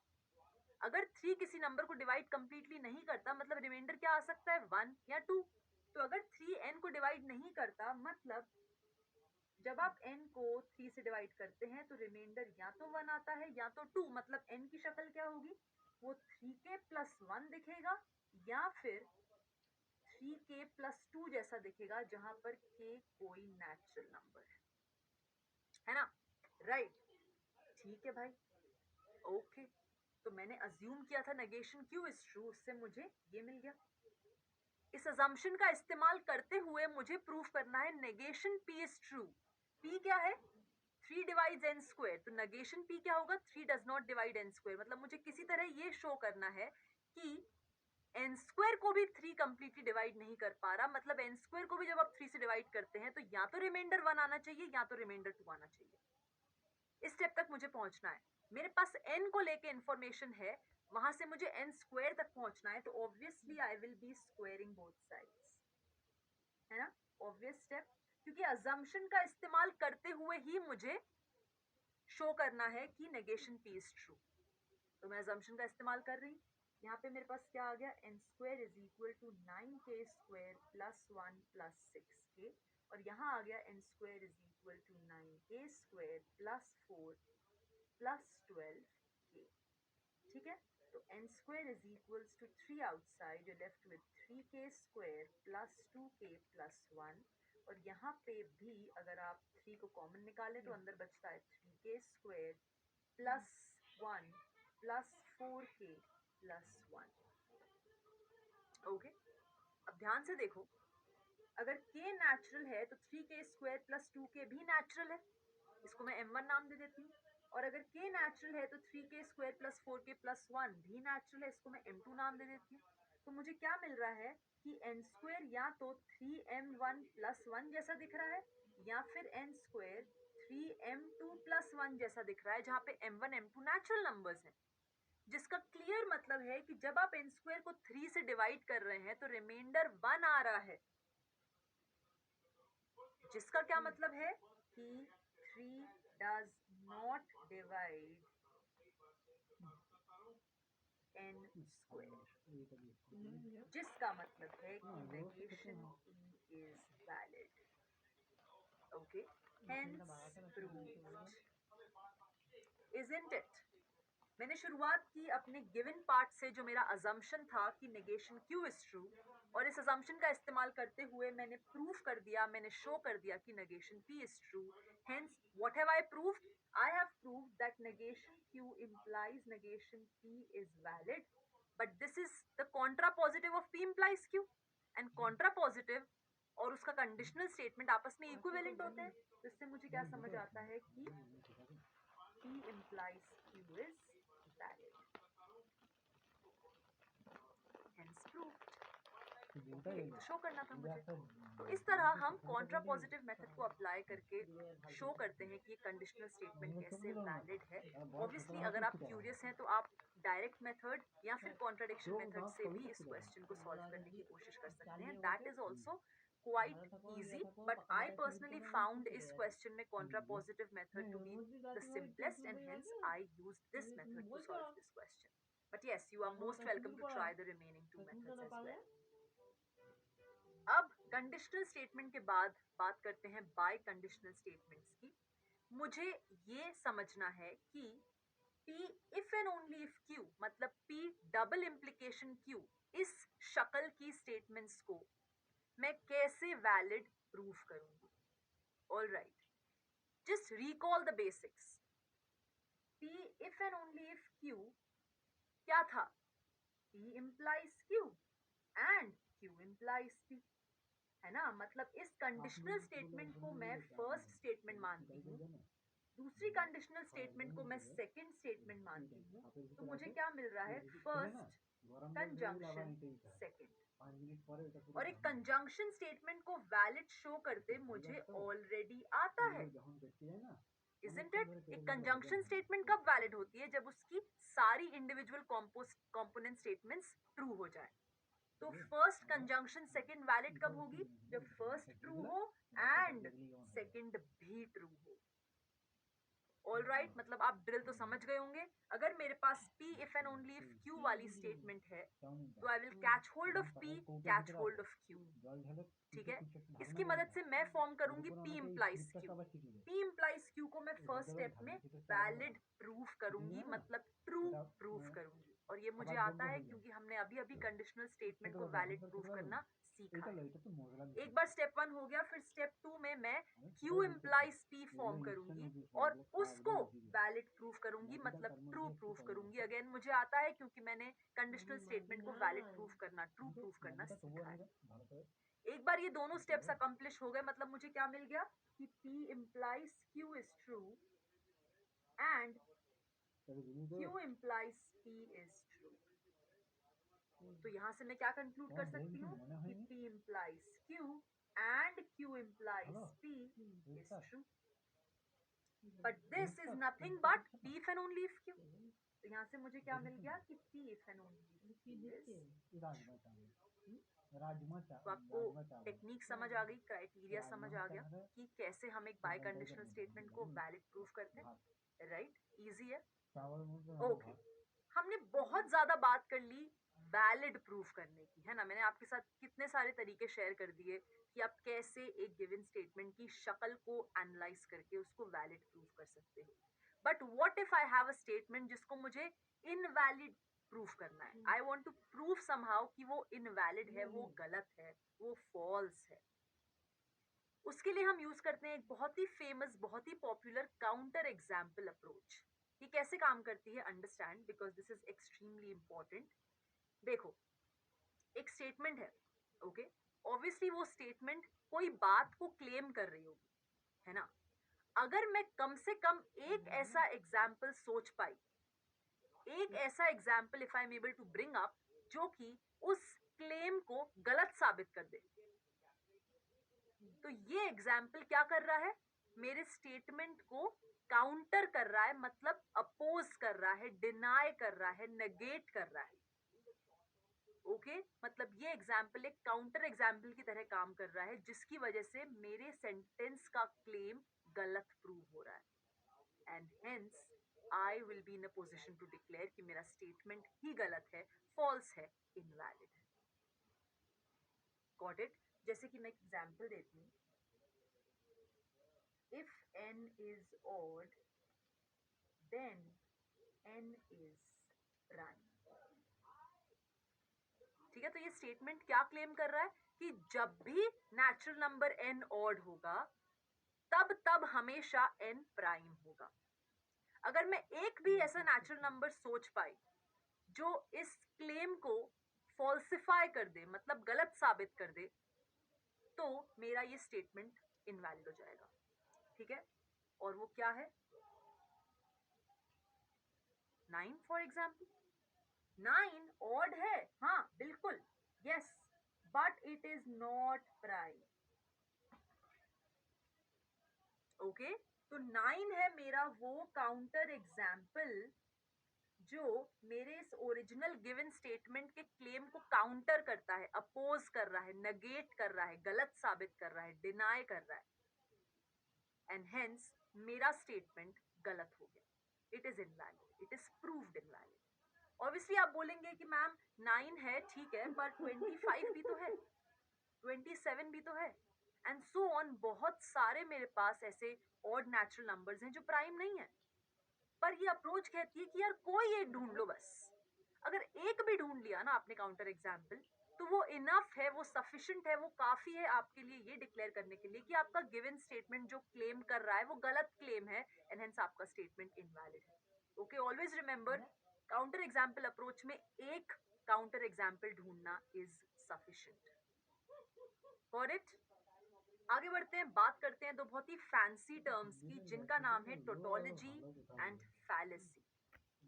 अगर 3 किसी नंबर को डिवाइड कंप्लीटली नहीं करता मतलब रिमाइंडर क्या आ सकता है? 1 या 2। तो अगर 3 n को डिवाइड नहीं करता मतलब जब आप n को 3 से डिवाइड करते हैं तो रिमाइंडर या तो 1 आता है या तो 2। मतलब n की शक्ल क्या होगी? वो 3k प्लस 1 दिखेगा या फिर 3k प्लस 2 जैसा दिखेगा, जहां पर k कोई नेचुरल नंबर है ना? राइट, ठीक है भाई, ओके। तो मैंने अज्यूम किया था नेगेशन Q इज ट्रू, उससे मुझे ये मिल गया। इस अजम्पशन का इस्तेमाल करते हुए मुझे प्रूफ करना है negation P is true. P क्या है? 3 डिवाइड्स n स्क्वायर, तो नेगेशन P क्या होगा? 3 does not divide n square. मतलब मुझे किसी तरह ये शो करना है कि n स्क्वायर को भी 3 कंप्लीटली डिवाइड नहीं कर पा रहा। मतलब n स्क्वायर को भी जब आप 3 से डिवाइड करते हैं तो या तो रिमाइंडर 1 आना चाहिए या तो रिमाइंडर 2 आना चाहिए। इस स्टेप तक मुझे पहुंचना है। मेरे पास n को लेके इंफॉर्मेशन है, वहां से मुझे n स्क्वायर तक पहुंचना है, तो obviously I will B squaring both sides, है ना? ऑब्वियस स्टेप, क्योंकि अजम्पशन का इस्तेमाल करते हुए ही मुझे शो करना है कि नेगेशन P इज ट्रू। तो मैं अजम्पशन का इस्तेमाल कर रही। यहाँ पे मेरे पास क्या आ गया? n square is equal to 9k square plus 1 plus 6k, और यहाँ आ गया n square is equal to 9k square plus 4 plus 12k। ठीक है, तो n square is equals to 3 outside, you left with 3k square plus 2k plus 1, और यहाँ पे भी अगर आप 3 को कॉमन निकालें तो अंदर बचता है 3k square plus 1 plus 4k plus 1। Okay, अब ध्यान से देखो, अगर k नेचुरल है तो 3k स्क्वायर प्लस 2k भी नेचुरल है, इसको मैं m1 नाम दे देती हूँ। और अगर k नेचुरल है तो 3k square plus 4k plus 1 भी नेचुरल है, इसको मैं m2 नाम दे देती हूँ। तो मुझे क्या मिल रहा है कि n स्क्वायर या तो 3m1 प्लस 1 जैसा दिख रहा है, या फिर n स्क्वायर 3m2 प्लस 1 जैसा दिख रहा है, जहाँ पे m1 m2 नेचुरल नंबर्स हैं। जिसका क्लियर मतलब है कि जब आप n स्क्वायर को 3 से डिवाइड कर रहे हैं तो रिमाइंडर 1 आ रहा है, जिसका क्या मतलब है कि 3 does not divide n square, जिसका मतलब है कि negation P is valid. Okay, hence proved. Isn't it? मैंने शुरुआत की अपने गिवन पार्ट से, जो मेरा अजम्पशन था कि नेगेशन Q इज ट्रू, और इस अजम्पशन का इस्तेमाल करते हुए मैंने प्रूफ कर दिया, मैंने शो कर दिया कि negation P is true. Hence what have I proved? I have proved that negation Q implies negation P is valid, but this is the contrapositive of P implies Q, and contrapositive और उसका conditional statement आपस में equivalent होते हैं। तो इससे मुझे क्या समझ आता है कि P implies Q is valid. Hence proved. Show करना था मुझे। तो इस तरह हम कॉन्ट्रापोजिटिव मेथड को अप्लाई करके शो करते हैं कि ये कंडीशनल स्टेटमेंट कैसे वैलिड है। ऑब्वियसली अगर आप क्यूरियस हैं तो आप डायरेक्ट मेथड या फिर कॉन्ट्राडिक्शन मेथड से भी इस क्वेश्चन को सॉल्व करने की कोशिश कर सकते हैं। That is also quite easy, but I personally found इस question में contrapositive method to be the simplest, and hence I used this method to solve this question. But yes, you are most welcome to try the remaining two methods as well. अब conditional statement के बाद बात करते हैं bye conditional statements की। मुझे ये समझना है कि P if and only if Q, मतलब P डबल इम्प्लीकेशन Q, इस शक्ल की स्टेटमेंट्स को मैं कैसे वैलिड प्रूफ करूंगी। Alright, just recall the basics. P if and only if Q क्या था? P implies Q and Q implies P, है ना? मतलब इस कंडीशनल स्टेटमेंट को मैं फर्स्ट स्टेटमेंट मानती हूँ, दूसरी कंडीशनल स्टेटमेंट को मैं सेकंड स्टेटमेंट मानती हूँ। तो मुझे क्या मिल रहा है? फर्स्ट कंजंक्शन सेकंड, और एक कंजंक्शन स्टेटमेंट को वैलिड शो करते मुझे ऑलरेडी आता है, isn't it? एक कंजंक्शन स्टेटमेंट कब वैलिड होती है? जब उसकी सारी इंडिविजुअल कंपोनेंट स्टेटमेंट्स ट्रू हो जाए। तो फर्स्ट कंजंक्शन सेकंड वैलिड कब होगी? जब फर्स्ट ट्रू हो एंड सेकंड भी ट्रू हो। ऑलराइट, मतलब आप ड्रिल तो समझ गए होंगे। अगर मेरे पास P if and only if Q वाली स्टेटमेंट है तो I will catch hold of P, catch hold of Q। ठीक है, इसकी मदद से मैं फॉर्म करूंगी P implies Q। P implies Q को मैं फर्स्ट स्टेप में वैलिड प्रूफ करूंगी, मतलब ट्रू प्रूफ करूंगी। और ये मुझे आता है क्योंकि हमने अभी अभी कंडीशनल स्टेटमेंट को वैलिड प्रूफ करना सीखा है। एक बार स्टेप 1 हो गया, फिर स्टेप 2 में मैं Q इम्प्लाइज P फॉर्म करूंगी और उसको वैलिड प्रूफ करूंगी, मतलब ट्रू प्रूफ करूंगी। अगेन मुझे आता है क्योंकि मैंने कंडीशनल स्टेटमेंट को वैलिड प्रूफ करना, ट्रू प्रूफ करना सीखा है। एक बार ये दोनों स्टेप्स अकम्प्लिश हो गए, मतलब मुझे क्या मिल गया कि P implies Q is true and Q implies P is true. तो यहाँ से मैं क्या कंक्लूड कर सकती हूँ कि P implies Q and Q implies P is true. But this is nothing but P if and only if Q. तो यहाँ से मुझे क्या मिल गया कि P if and only if Q is true. तो आपको टेक्निक समझ आ गई, क्राइटेरिया समझ आ गया कि कैसे हम एक बाय कंडीशनल स्टेटमेंट को वैलिड प्रूफ करते हैं, राइट? इजी है। ओके, हमने बहुत ज्यादा बात कर ली वैलिड प्रूफ करने की, है ना? मैंने आपके साथ कितने सारे तरीके शेयर कर दिए कि आप कैसे एक गिवन स्टेटमेंट की शक्ल को एनालाइज करके उसको वैलिड प्रूफ कर सकते हो। But what if I have a statement जिसको मुझे इनवैलिड प्रूफ करना है? I want to proof somehow कि वो इनवैलिड है, वो गलत है, वो फॉल्स है। उसके लिए हम यूज करते हैं एक बहुत ही फेमस, बहुत ही पॉपुलर काउंटर एग्जाम्पल अप्रोच। ये कैसे काम करती है understand, because this is extremely important. देखो, एक स्टेटमेंट है, ओके? ऑब्वियसली वो स्टेटमेंट कोई बात को क्लेम कर रही होगी, है ना? अगर मैं कम से कम एक ऐसा एग्जाम्पल सोच पाई, एक ऐसा example if I am able to bring up जो कि उस क्लेम को गलत साबित कर दे, तो ये एग्जाम्पल क्या कर रहा है? मेरे स्टेटमेंट को काउंटर कर रहा है, मतलब अपोज कर रहा है, डिनाई कर रहा है, नेगेट कर रहा है। ओके, मतलब ये एग्जाम्पल एक काउंटर एग्जाम्पल की तरह काम कर रहा है, जिसकी वजह से मेरे सेंटेंस का क्लेम गलत प्रूव हो रहा है, and hence I will be in a position to declare कि मेरा स्टेटमेंट ही गलत है, फॉल्स है, इनवैलिड है। Got it? जैसे कि मैं एक एग्जाम्पल देती हूँ, if n is odd then n is prime। ठीक है, तो ये स्टेटमेंट क्या क्लेम कर रहा है कि जब भी नेचुरल नंबर n ऑड होगा तब तब हमेशा n प्राइम होगा। अगर मैं एक भी ऐसा नेचुरल नंबर सोच पाई जो इस क्लेम को फॉल्सिफाई कर दे, मतलब गलत साबित कर दे, तो मेरा ये स्टेटमेंट इनवैलिड हो जाएगा। ठीक है, और वो क्या है? 9 फॉर एग्जाम्पल। 9 ऑड है, हाँ बिल्कुल, yes, but it is not prime. Okay, तो 9 है मेरा वो काउंटर एग्जाम्पल जो मेरे इस ओरिजिनल गिवन स्टेटमेंट के क्लेम को काउंटर करता है, अपोज कर रहा है, नेगेट कर रहा है, गलत साबित कर रहा है, डिनाई कर रहा है, एंड हेंस मेरा स्टेटमेंट गलत हो गया। It is invalid, it is proved invalid. Obviously आप बोलेंगे कि मैम 9 है, ठीक है, पर 25 भी तो है, 27 भी तो है, एंड सो ऑन। बहुत सारे मेरे पास ऐसे ऑड नेचुरल नंबर्स हैं जो प्राइम नहीं है, पर ये अप्रोच कहती है कि यार कोई एक ढूंढ लो बस। अगर एक भी ढूंढ लिया ना आपने काउंटर एग्जाम्पल, तो वो इनफ है, वो सफिशिएंट है, वो काफी है आपके लिए ये डिक्लेयर करने के लिए कि आपका गिवन स्टेटमेंट जो क्लेम कर रहा है वो गलत क्लेम है, एंड हेंस आपका स्टेटमेंट इनवैलिड है। Okay, always remember, counter example approach में एक काउंटर एग्जाम्पल ढूंढना इज सफिशिएंट। Got it? आगे बढ़ते हैं, बात करते हैं दो बहुत ही फैंसी टर्म्स की जिनका नाम है टोटोलॉजी एंड फैलेसी।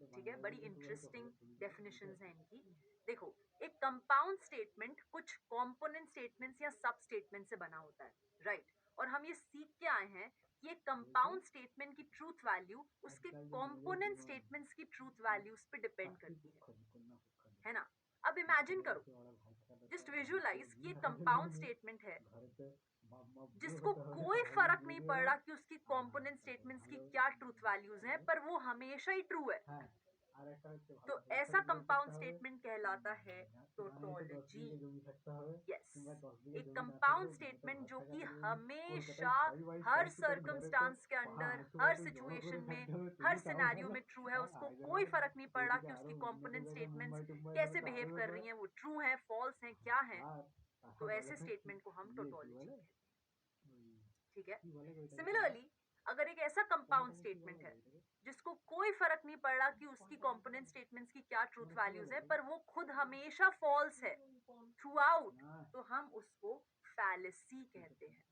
ठीक है, बड़ी इंटरेस्टिंग डेफिनेशंस हैं इनकी। देखो, एक कंपाउंड स्टेटमेंट कुछ कंपोनेंट स्टेटमेंट्स या सब स्टेटमेंट से बना होता है, राइट? और हम ये सीख के आए हैं कि एक कंपाउंड स्टेटमेंट की ट्रूथ वैल्यू उसके कंपोनेंट स्टेटमेंट्स की ट्रूथ वैल्यूज पे डिपेंड करती है ना? अब इमेजिन करो, जस्ट विजुअलाइज कि एक कंपाउंड स्टेटमेंट है जिसको कोई फर्क नहीं पड़ रहा कि उसकी कंपोनेंट स्टेटमेंट्स की क्या ट्रूथ वैल्यूज हैं, पर वो हमेशा ही ट्रू है। तो ऐसा कंपाउंड स्टेटमेंट कहलाता है टोटोलॉजी। यस, एक कंपाउंड स्टेटमेंट जो कि हमेशा हर सर्कमस्टांस के अंडर, हर सिचुएशन में, हर सिनेरियो में ट्रू है, उसको कोई फर्क नहीं पड़ रहा कि उसकी कंपोनेंट स्टेटमेंट्स कैसे बिहेव कर रही हैं, वो ट्रू हैं, फॉल्स हैं, क्या हैं, तो ऐसे स्टेटमेंट को हम टोटोलॉजी कहते हैं। ठीक है। सिमिलरली अगर एक ऐसा कंपाउंड स्टेटमेंट है जिसको कोई फर्क नहीं पड़ रहा कि उसकी कंपोनेंट स्टेटमेंट्स की क्या ट्रूथ वैल्यूज है, पर वो खुद हमेशा फॉल्स है थ्रू आउट, तो हम उसको फैलेसी कहते हैं।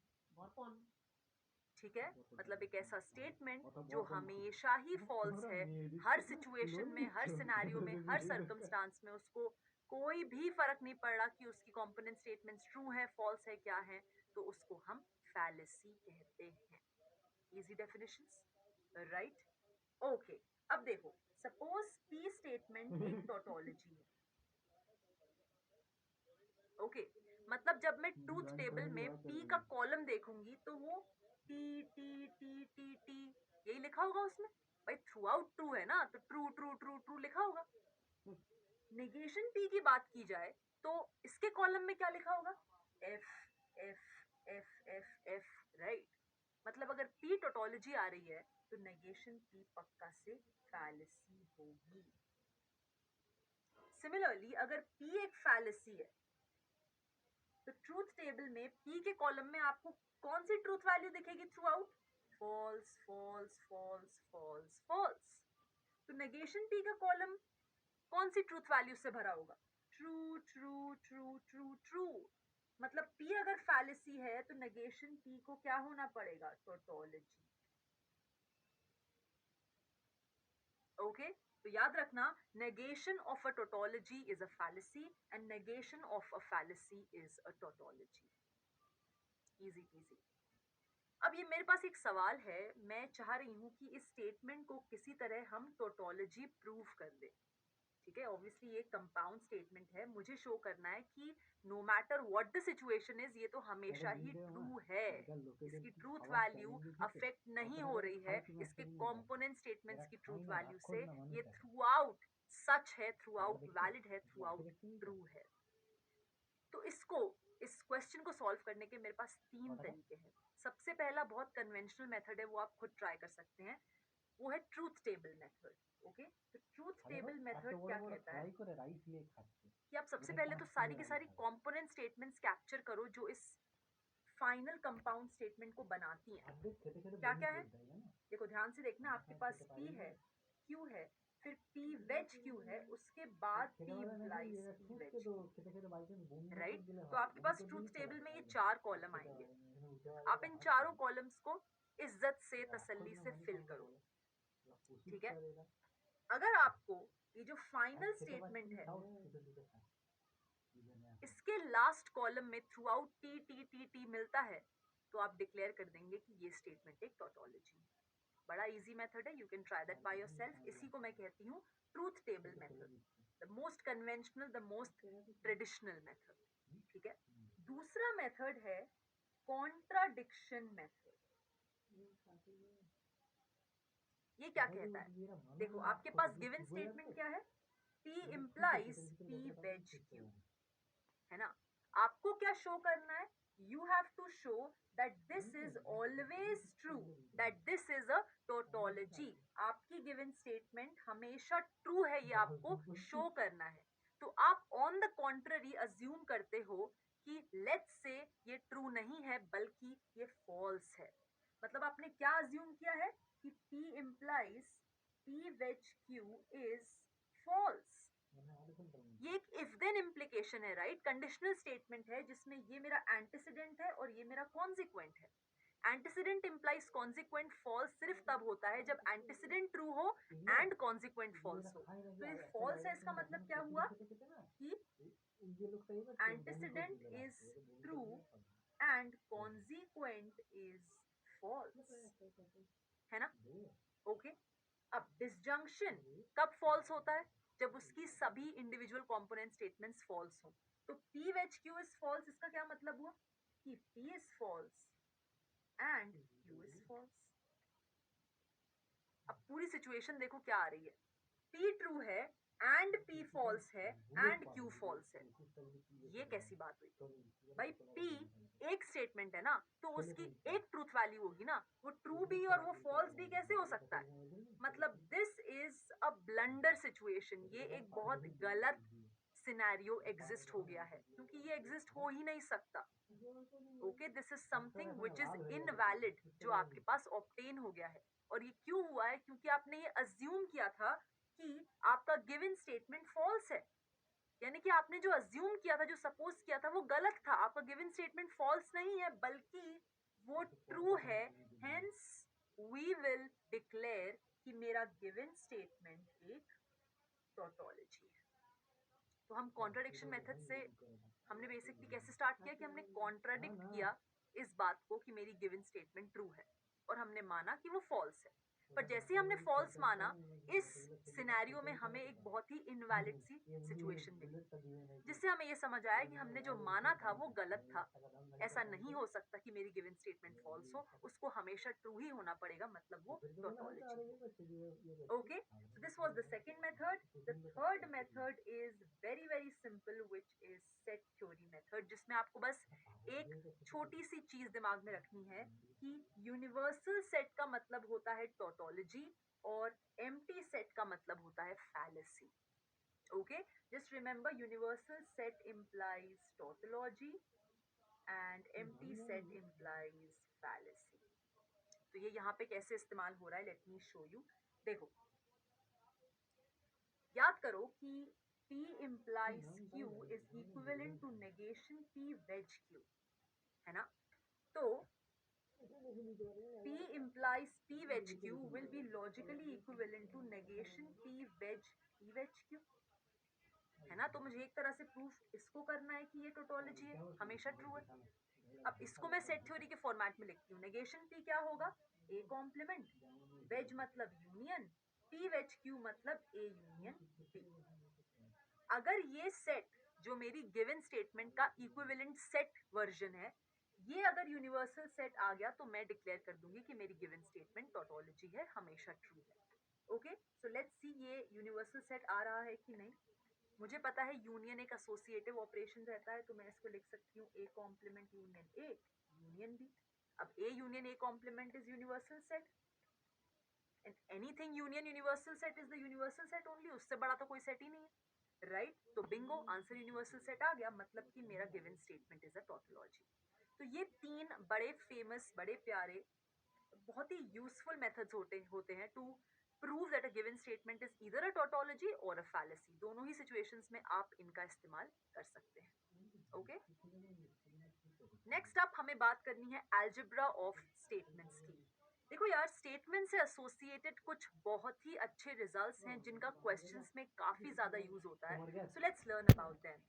ठीक है। मतलब एक ऐसा स्टेटमेंट जो हमेशा ही फॉल्स है, हर सिचुएशन में, हर सिनेरियो में, हर सर्कमस्टांस में, उसको कोई भी फर्क नहीं पड़ रहा कि उसकी कंपोनेंट स्टेटमेंट्स ट्रू है, फॉल्स है, क्या है, तो उसको हम फैलेसी कहते हैं। Easy definitions, right? ओके, अब देखो, सपोज पी स्टेटमेंट एक टोटोलॉजी है। ओके, मतलब जब मैं ट्रूथ टेबल में पी का कॉलम देखूंगी तो वो T T T T T यही लिखा होगा उसमें। भाई थ्रू आउट ट्रू है ना, तो ट्रू ट्रू ट्रू ट्रू लिखा होगा। नेगेशन पी की बात की जाए तो इसके कॉलम में क्या लिखा होगा? F F F F F, right? मतलब अगर पी टोटोलॉजी आ रही है तो नेगेशन पी पक्का से फैलेसी होगी। सिमिलरली अगर पी एक फैलेसी है तो ट्रूथ टेबल में पी के कॉलम में आपको कौन सी ट्रूथ वैल्यू दिखेगी throughout? False false false false false. तो नेगेशन पी का कॉलम कौन सी ट्रूथ वैल्यू से भरा होगा? True true true true true. मतलब पी अगर फैलेसी है तो नेगेशन पी को क्या होना पड़ेगा? टोटोलॉजी। ओके, तो याद रखना, negation of a tautology is a fallacy and negation of a fallacy is a tautology. easy peasy. अब ये मेरे पास एक सवाल है, मैं चाह रही हूँ कि इस स्टेटमेंट को किसी तरह हम टोटोलॉजी प्रूव कर दें। ठीक है, ऑब्वियसली ये कंपाउंड स्टेटमेंट है, मुझे शो करना है कि no matter what the situation is, ये तो हमेशा ही ट्रू है, इसकी ट्रूथ वैल्यू अफेक्ट नहीं हो रही है इसके कंपोनेंट स्टेटमेंट्स की ट्रूथ वैल्यू से, ये थ्रू आउट सच है, थ्रू आउट वैलिड है, थ्रू आउट ट्रू है। तो इस क्वेश्चन को सॉल्व करने के मेरे पास तीन तरीके हैं। सबसे पहला बहुत कन्वेंशनल मेथड है, वो आप खुद ट्राई कर सकते हैं, वो है ट्रूथ टेबल मेथड। ओके, तो ट्रूथ टेबल मेथड क्या कहता है कि आप सबसे पहले तो सारी की सारी कंपोनेंट स्टेटमेंट्स कैप्चर करो जो इस फाइनल कंपाउंड स्टेटमेंट को बनाती हैं। क्या क्या है देखो, ध्यान से देखना, आपके पास पी है, क्यू है, फिर पी वेज क्यू है, उसके बाद P implies P wedge Q, right? तो आपके पास ट्रूथ टेबल में ये चार कॉलम आएंगे। आप इन चारों कॉलम्स को इज्जत से, तसल्ली से फिल करो। ठीक है। अगर आपको ये जो फाइनल स्टेटमेंट है इसके लास्ट कॉलम में through out T T T T मिलता है, तो आप डिक्लेयर कर देंगे कि ये स्टेटमेंट एक टोटोलॉजी है। बड़ा इजी मेथड है, you can try that by yourself. इसी को मैं कहती हूँ truth table method, the most conventional, the most traditional method. ठीक है। दूसरा मेथड है कॉन्ट्राडिक्शन मेथड। ये क्या कहता है? देखो, आपके पास गिवन स्टेटमेंट क्या है? P implies P wedge Q, है ना? आपको क्या शो करना है? You have to show that this is always true, that this is a tautology. आपकी गिवन स्टेटमेंट हमेशा ट्रू है, ये आपको शो करना है। तो आप ऑन द कॉन्ट्ररी अज्यूम करते हो कि लेट्स से ये ट्रू नहीं है बल्कि ये फॉल्स है। मतलब आपने क्या अज्यूम किया है कि P implies P wedge Q is false। ये एक इफ देन इम्प्लीकेशन है, राइट? कंडीशनल स्टेटमेंट है जिसमें ये मेरा एंटीसीडेंट है और ये मेरा कॉन्सिक्वेंट है। एंटीसीडेंट इंप्लाइज कॉन्सिक्वेंट फॉल्स सिर्फ तब होता है जब एंटीसीडेंट ट्रू हो एंड कॉन्सिक्वेंट फॉल्स हो। तो ये फॉल्स है, इसका मतलब क्या हुआ कि antecedent is true and consequent is false, है ना? ओके। अब डिसजंक्शन कब फॉल्स होता है? जब उसकी सभी इंडिविजुअल कंपोनेंट स्टेटमेंट्स फॉल्स हो। तो P wedge Q is false, इसका क्या मतलब हुआ कि P is false and Q is false. अब पूरी सिचुएशन देखो क्या आ रही है। P ट्रू है एंड P फॉल्स है एंड Q फॉल्स है। ये कैसी बात हुई भाई? P एक स्टेटमेंट है ना, तो उसकी एक ट्रूथ वैल्यू होगी ना, वो ट्रू भी और वो फॉल्स भी कैसे हो सकता है? मतलब this is a blunder situation, ये एक बहुत गलत सिनेरियो एग्जिस्ट हो गया है, क्योंकि ये एग्जिस्ट हो ही नहीं सकता। Okay, this is something which is invalid, जो आपके पास ऑब्टेन हो गया है। और ये क्यों हुआ है? क्योंकि आपने ये अज्यूम किया था कि आपका गिवन स्टेटमेंट फॉल्स है, यानी कि आपने जो अज्यूम किया था, जो सपोज किया था, वो गलत था। आपका गिवन स्टेटमेंट फॉल्स नहीं है, बल्कि वो ट्रू है। हेंस वी विल डिक्लेयर कि मेरा गिवन स्टेटमेंट एक टोटोलॉजी है। तो हम कॉन्ट्राडिक्शन मेथड से हमने बेसिकली कैसे स्टार्ट किया कि हमने कॉन्ट्राडिक्ट किया इस बात को कि मेरी गिवन स्टेटमेंट ट्रू है, और हमने माना कि वो फॉल्स है। पर जैसे ही हमने फॉल्स माना, इस सिनेरियो में हमें एक बहुत ही इनवैलिड सी सिचुएशन मिली, जिससे हमें ये समझ आया कि हमने जो माना था वो गलत था। ऐसा नहीं हो सकता कि मेरी गिवन स्टेटमेंट फॉल्स हो, उसको हमेशा ट्रू ही होना पड़ेगा, मतलब वो tautology. Okay, so this was the second method. The third method is very very simple, which is set theory method, जिसमें आपको बस एक छोटी सी चीज दिमाग में रखनी है कि यूनिवर्सल सेट का मतलब होता है टोटोलॉजी और एम्प्टी सेट का मतलब होता है fallacy. Okay, just remember universal set implies tautology and empty set implies fallacy. तो ये यहाँ पे कैसे इस्तेमाल हो रहा है, लेट मी शो यू। देखो, याद करो कि P implies Q is equivalent to negation P wedge Q, है ना? तो P implies P wedge Q will be logically equivalent to negation P wedge Q, है ना? तो मुझे एक तरह से प्रूफ इसको करना है कि ये टोटोलॉजी है, हमेशा ट्रू है। अब इसको मैं सेट थ्योरी के फॉर्मेट में लिखती हूँ। नेगेशन P क्या होगा? A कॉम्प्लीमेंट, वेज मतलब यूनियन, P वेज Q मतलब A यूनियन P। अगर ये सेट जो मेरी गिवन स्टेटमेंट का इक्विवेलेंट सेट वर्जन है, ये अगर यूनिवर्सल सेट आ गया, तो मैं डिक्लेयर कर दूंगी कि मेरी गिवन स्टेटमेंट टोटोलॉजी है, हमेशा ट्रू है। ओके, सो लेट्स सी ये यूनिवर्सल सेट आ रहा है कि नहीं। मुझे पता है यूनियन एक एसोसिएटिव ऑपरेशन रहता है, तो मैं इसको लिख सकती हूँ A complement union A union B। अब A union A complement is universal set, and anything union universal set is the universal set only, उससे बड़ा तो कोई सेट ही नहीं है, राइट? तो बिंगो, आंसर यूनिवर्सल सेट आ गया, मतलब कि मेरा given statement is a tautology. तो ये तीन बड़े फेमस, बड़े प्यारे, बहुत ही यूजफुल मेथड्स होते हैं to prove that a given statement is either a tautology or a fallacy। दोनों ही situations में आप इनका इस्तेमाल कर सकते हैं। ओके, नेक्स्ट अप हमें बात करनी है algebra of statements की। देखो यार, स्टेटमेंट से एसोसिएटेड कुछ बहुत ही अच्छे रिजल्ट्स हैं जिनका क्वेश्चंस में काफी ज्यादा यूज होता है। So let's learn about them.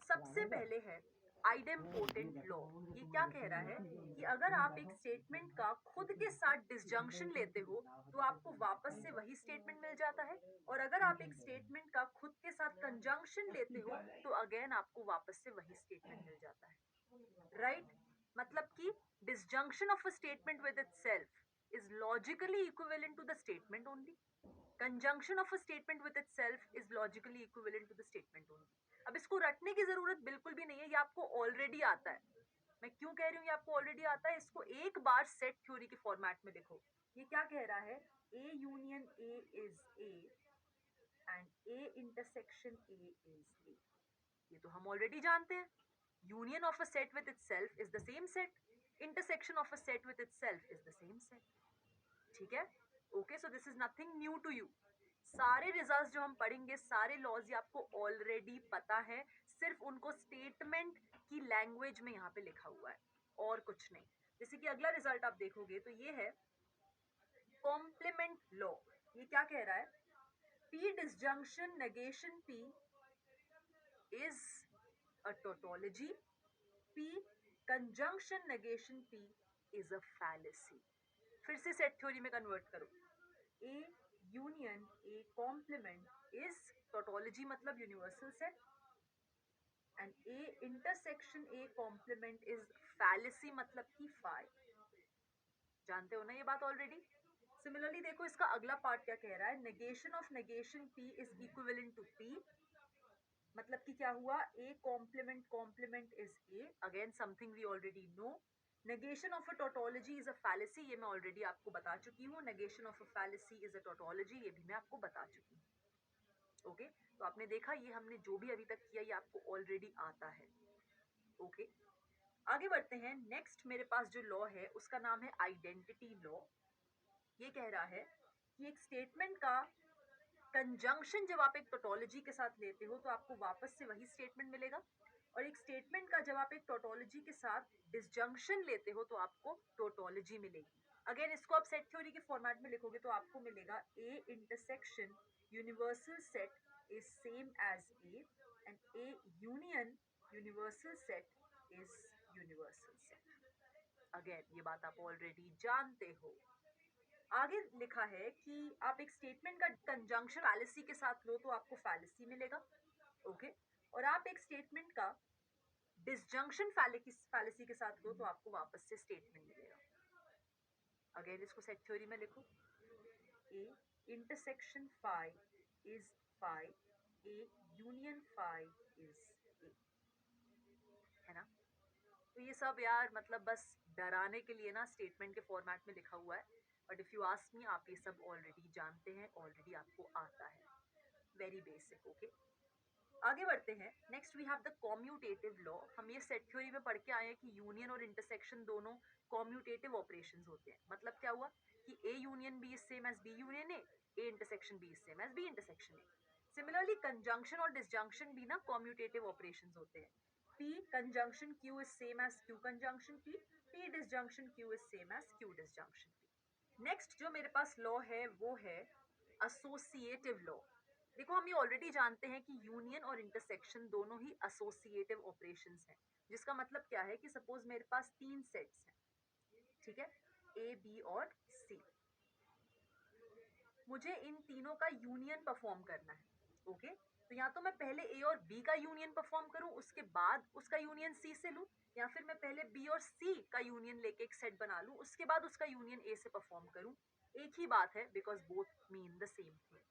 सबसे पहले है आइडेम्पोटेंट लॉ। ये क्या कह रहा है कि अगर आप एक स्टेटमेंट का खुद के साथ डिसजंक्शन लेते हो, तो आपको वापस से वही स्टेटमेंट मिल जाता है, और अगर आप एक स्टेटमेंट का खुद के साथ कंजंक्शन लेते हो, तो अगेन आपको वापस से वही स्टेटमेंट मिल जाता है, राइट? मतलब कि disjunction of a statement with itself is logically equivalent to the statement only. Conjunction of a statement with itself is logically equivalent to the statement only. अब इसको रटने की जरूरत बिल्कुल भी नहीं है, ये आपको ऑलरेडी आता है। मैं क्यों कह रही हूँ ये आपको ऑलरेडी आता है? इसको एक बार सेट थ्योरी के फॉर्मेट में लिखो। ये क्या कह रहा है? A union A is A and A intersection A is A। ये तो हम ऑलरेडी जानते हैं। Union of a set with itself is the same set. Intersection of a set with itself is the same set. ठीक है? Okay, so this is nothing new to you. सारे results जो हम पढ़ेंगे, सारे लॉज ये आपको ऑलरेडी पता है, सिर्फ उनको स्टेटमेंट की लैंग्वेज में यहाँ पे लिखा हुआ है, और कुछ नहीं। जैसे कि अगला रिजल्ट आप देखोगे तो ये है कॉम्प्लीमेंट लॉ। ये क्या कह रहा है? P disjunction negation P is a tautology. P conjunction negation P is a fallacy। फिर से सेट थ्योरी में कन्वर्ट करो। A union A complement is tautology, मतलब universal set, and A intersection A complement is fallacy, मतलब कि phi. जानते हो ना ये बात ऑलरेडी? सिमिलरली देखो इसका अगला पार्ट क्या कह रहा है, negation of negation P is equivalent to P, मतलब कि क्या हुआ, A complement is A, again something we already know. Negation of a tautology is a fallacy, ये मैं ऑलरेडी आपको बता चुकी हूँ, negation of a fallacy is a tautology, ये भी मैं आपको बता चुकी हूँ। ओके, तो आपने देखा ये हमने जो भी अभी तक किया ये आपको ऑलरेडी आता है। ओके, आगे बढ़ते हैं। नेक्स्ट मेरे पास जो लॉ है उसका नाम है आइडेंटिटी लॉ। ये कह रहा है कि एक स्टेटमेंट का कंजंक्शन जब आप एक टोटोलॉजी के साथ लेते हो तो आपको वापस से वही स्टेटमेंट मिलेगा, और एक स्टेटमेंट का जब आप एक टोटोलॉजी के साथ डिसजंक्शन लेते हो तो आपको टोटोलॉजी मिलेगी। अगेन इसको आप सेट थ्योरी के फॉर्मेट में लिखोगे तो आपको मिलेगा A intersection universal set is same as A and A union universal set is universal set. Again ये बात आप ऑलरेडी जानते हो। आगे लिखा है कि आप एक स्टेटमेंट का कंजंक्शन फैलेसी के साथ लो तो आपको फैलेसी मिलेगा। ओके, और आप एक स्टेटमेंट का डिसजंक्शन फैलेसी के साथ लो तो आपको वापस से स्टेटमेंट मिलेगा। अगेन इसको सेट थ्योरी में लिखो, A intersection phi is phi, A union phi is A, है ना। तो ये सब यार मतलब बस डराने के लिए ना स्टेटमेंट के फॉर्मेट में लिखा हुआ है, but if you ask me आप ये सब ऑलरेडी जानते हैं, ऑलरेडी आपको आता है, वेरी बेसिक। ओके, आगे बढ़ते हैं। Next we have the commutative law. हम ये सेट थ्योरी में पढ़ के आए हैं कि यूनियन और इंटरसेक्शन दोनों कॉम्यूटेटिव ऑपरेशंस होते हैं। मतलब क्या हुआ कि A union B is same as B union A intersection B is same as B intersection A. Similarly conjunction और डिसजंक्शन भी ना कॉम्यूटेटिव ऑपरेशंस होते हैं। P conjunction Q is same as Q conjunction P, P disjunction Q is same as Q disjunction P। Next जो मेरे पास law है वो है एसोसिएटिव लॉ। देखो हम ये ऑलरेडी जानते हैं कि यूनियन और इंटरसेक्शन दोनों ही एसोसिएटिव ऑपरेशंस हैं, जिसका मतलब क्या है कि सपोज मेरे पास तीन सेट्स हैं, ठीक है, ए बी और सी, मुझे इन तीनों का यूनियन परफॉर्म करना है। ओके, तो या तो मैं पहले ए और बी का यूनियन परफॉर्म करूं उसके बाद उसका यूनियन सी से लूं, या फिर मैं पहले बी और सी का यूनियन लेके एक सेट बना लूं उसके बाद उसका यूनियन ए से परफॉर्म करूं। एक ही बात है, because both mean the same thing.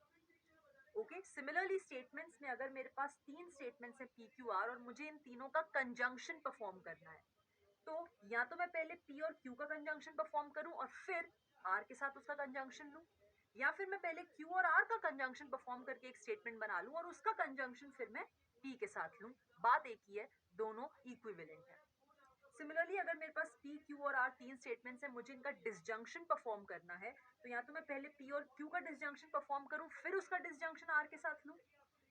Okay, similarly statements में अगर मेरे पास तीन स्टेटमेंट्स हैं पी क्यू आर और मुझे इन तीनों का कंजंक्शन परफॉर्म करना है, तो या तो मैं पहले पी और क्यू का कंजंक्शन परफॉर्म करूं और फिर आर के साथ उसका कंजंक्शन लूं, या फिर मैं पहले क्यू और आर का कंजंक्शन परफॉर्म करके एक स्टेटमेंट बना लूं और उसका कंजंक्शन फिर मैं पी के साथ लूं। बात एक ही है, दोनों इक्विवेलेंट है। सिमिलरली अगर मेरे पास पी क्यू और आर तीन स्टेटमेंट्स हैं, मुझे इनका डिसजंक्शन परफॉर्म करना है, तो या तो मैं पहले पी और क्यू का डिसजंक्शन परफॉर्म करूं फिर उसका डिसजंक्शन आर के साथ लूं,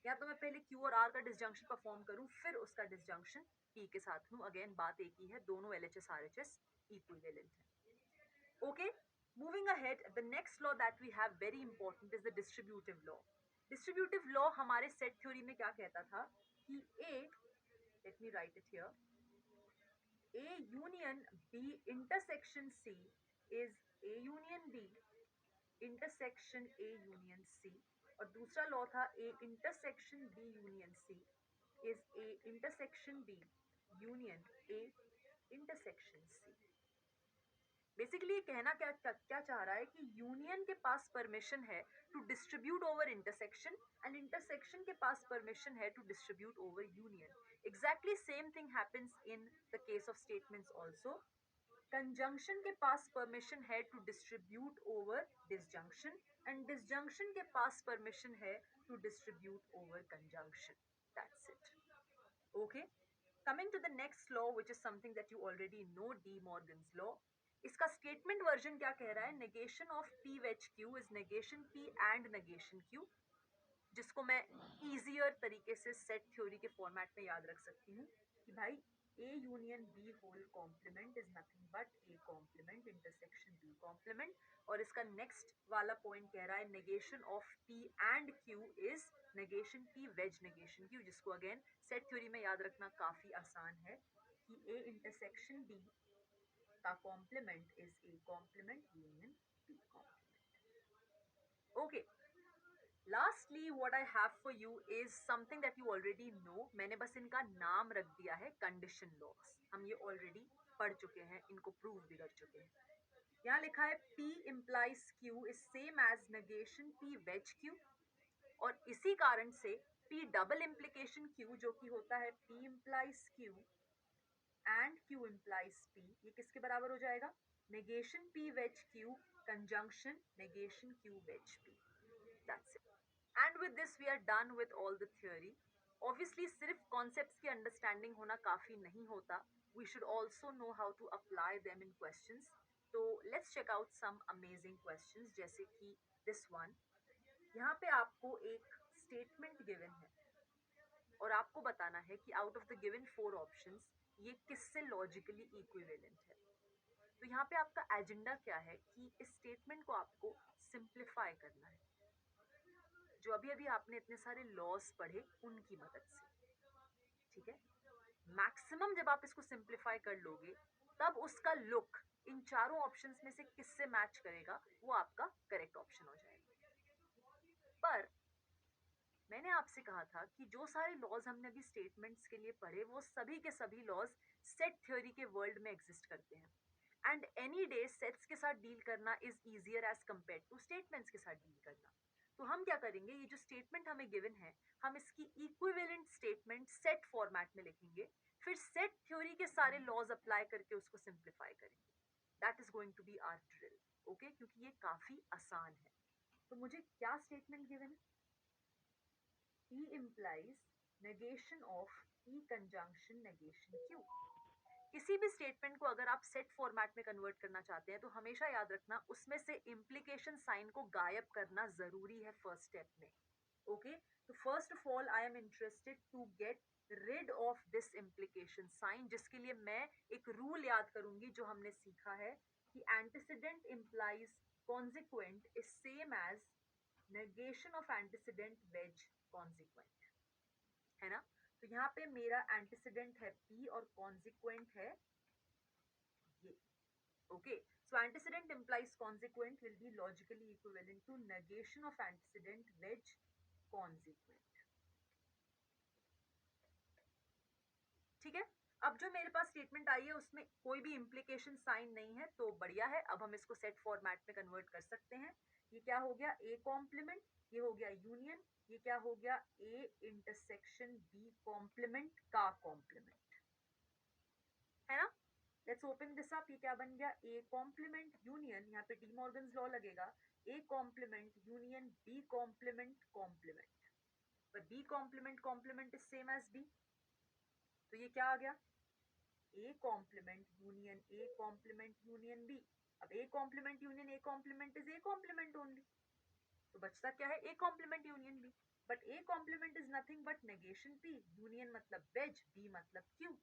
या तो मैं पहले क्यू और आर का डिसजंक्शन परफॉर्म करूं फिर उसका डिसजंक्शन पी के साथ लूं। अगेन बात एक ही है, दोनों एलएचएस आरएचएस इक्विवेलेंट है। Okay, moving ahead, the next law that we have very important is the distributive law. Distributive law हमारे set theory में क्या कहता था कि A, let me write it here, A union B intersection C is A union B intersection A union C, और दूसरा law था A intersection B union C is A intersection B union A intersection C। Basically ये कहना क्या चाह रहा है कि यूनियन के पास परमिशन है to distribute over intersection and intersection के पास परमिशन है to distribute over union. Exactly same thing happens in the case of statements also. Conjunction के पास परमिशन है to distribute over disjunction and disjunction के पास परमिशन है to distribute over conjunction. That's it. Okay, coming to the next law which is something that you already know, De Morgan's law। इसका statement version क्या कह रहा है, negation of P wedge Q is negation P and negation Q, जिसको मैं easier तरीके से set theory के फॉर्मेट में याद रख सकती हूँ कि भाई A union B whole complement is nothing but A complement intersection B complement. और इसका नेक्स्ट वाला पॉइंट कह रहा है negation of P and Q is negation P wedge negation Q, जिसको अगेन सेट थ्योरी में याद रखना काफी आसान है कि A इंटरसेक्शन B का complement is A complement union B complement. Okay, Lastly, what I have for you is something that you already know. मैंने बस इनका नाम रख दिया है, कंडीशन लॉस। हम ये ऑलरेडी पढ़ चुके हैं, इनको प्रूव भी कर चुके हैं। यहाँ लिखा है P implies Q is same as negation P wedge Q, और इसी कारण से P डबल इम्प्लीकेशन Q जो कि होता है P implies Q and Q implies P, ये किसके बराबर हो जाएगा? negation P wedge Q conjunction negation Q wedge P. That's it. And with this we are done with all the theory. Obviously सिर्फ concepts की understanding होना काफी नहीं होता. We should also know how to apply them in questions. So let's check out some amazing questions जैसे कि this one. यहाँ पे आपको एक statement given है और आपको बताना है कि out of the given 4 options ये किससे logically equivalent है. तो यहाँ पे आपका एजेंडा क्या है कि इस स्टेटमेंट को आपको सिंप्लीफाई करना है, जो अभी अभी आपने इतने सारे लॉज पढ़े उनकी मदद से. ठीक है, मैक्सिमम जब आप इसको सिंप्लीफाई कर लोगे तब उसका लुक इन चारों ऑप्शंस में से किससे मैच करेगा वो आपका करेक्ट ऑप्शन हो जाएगा. पर मैंने आपसे कहा था कि जो सारे लॉज हमने अभी स्टेटमेंट्स के लिए पढ़े वो सभी के सभी लॉज सेट थ्योरी के वर्ल्ड में एग्जिस्ट करते हैं. एंड एनी डे सेट्स के साथ डील करना is easier as compare to statements के साथ डील करना. तो हम क्या करेंगे, ये जो स्टेटमेंट हमें गिवन है हम इसकी इक्विवेलेंट स्टेटमेंट सेट फॉर्मेट में लिखेंगे, फिर सेट थ्योरी के सारे लॉज अप्लाई करके उसको सिंप्लीफाई करेंगे. That is going to be our drill. Okay, क्योंकि ये काफी आसान है. तो मुझे क्या स्टेटमेंट गिवन है? P implies negation of P conjunction negation Q. किसी भी स्टेटमेंट को अगर आप सेट फॉर्मेट में कन्वर्ट करना चाहते हैं तो हमेशा याद रखना उसमें से इम्प्लीकेशन साइन को गायब करना जरूरी है फर्स्ट स्टेप में. ओके, तो first of all I am interested to get rid of this implication sign, जिसके लिए मैं एक रूल याद करूंगी जो हमने सीखा है कि antecedent implies consequent is same as negation of antecedent wedge consequent, है ना. तो यहाँ पे मेरा एंटीसीडेंट है P और कॉन्सिक्वेंट है ये. Okay, so antecedent implies consequent will be logically equivalent to negation of antecedent wedge consequent. ठीक है, अब जो मेरे पास स्टेटमेंट आई है उसमें कोई भी इम्प्लीकेशन साइन नहीं है तो बढ़िया है. अब हम इसको सेट फॉर्मेट में कन्वर्ट कर सकते हैं. ये क्या हो गया? ए कॉम्प्लीमेंट, ये हो गया यूनियन, ये क्या हो गया? ए इंटरसेक्शन बी कॉम्प्लीमेंट का कॉम्प्लीमेंट, है ना. Let's open this up. ये क्या बन गया? ए कॉम्प्लीमेंट यूनियन, यहाँ पे डी मॉर्गन्स लॉ लगेगा. A complement union B complement complement, पर B complement complement is same as B, तो ये क्या आ गया? A complement union A complement union B. अब A complement union A complement is A complement only. तो बचता क्या है? A complement union B. But A complement is nothing but negation P. Union मतलब wedge, B मतलब Q.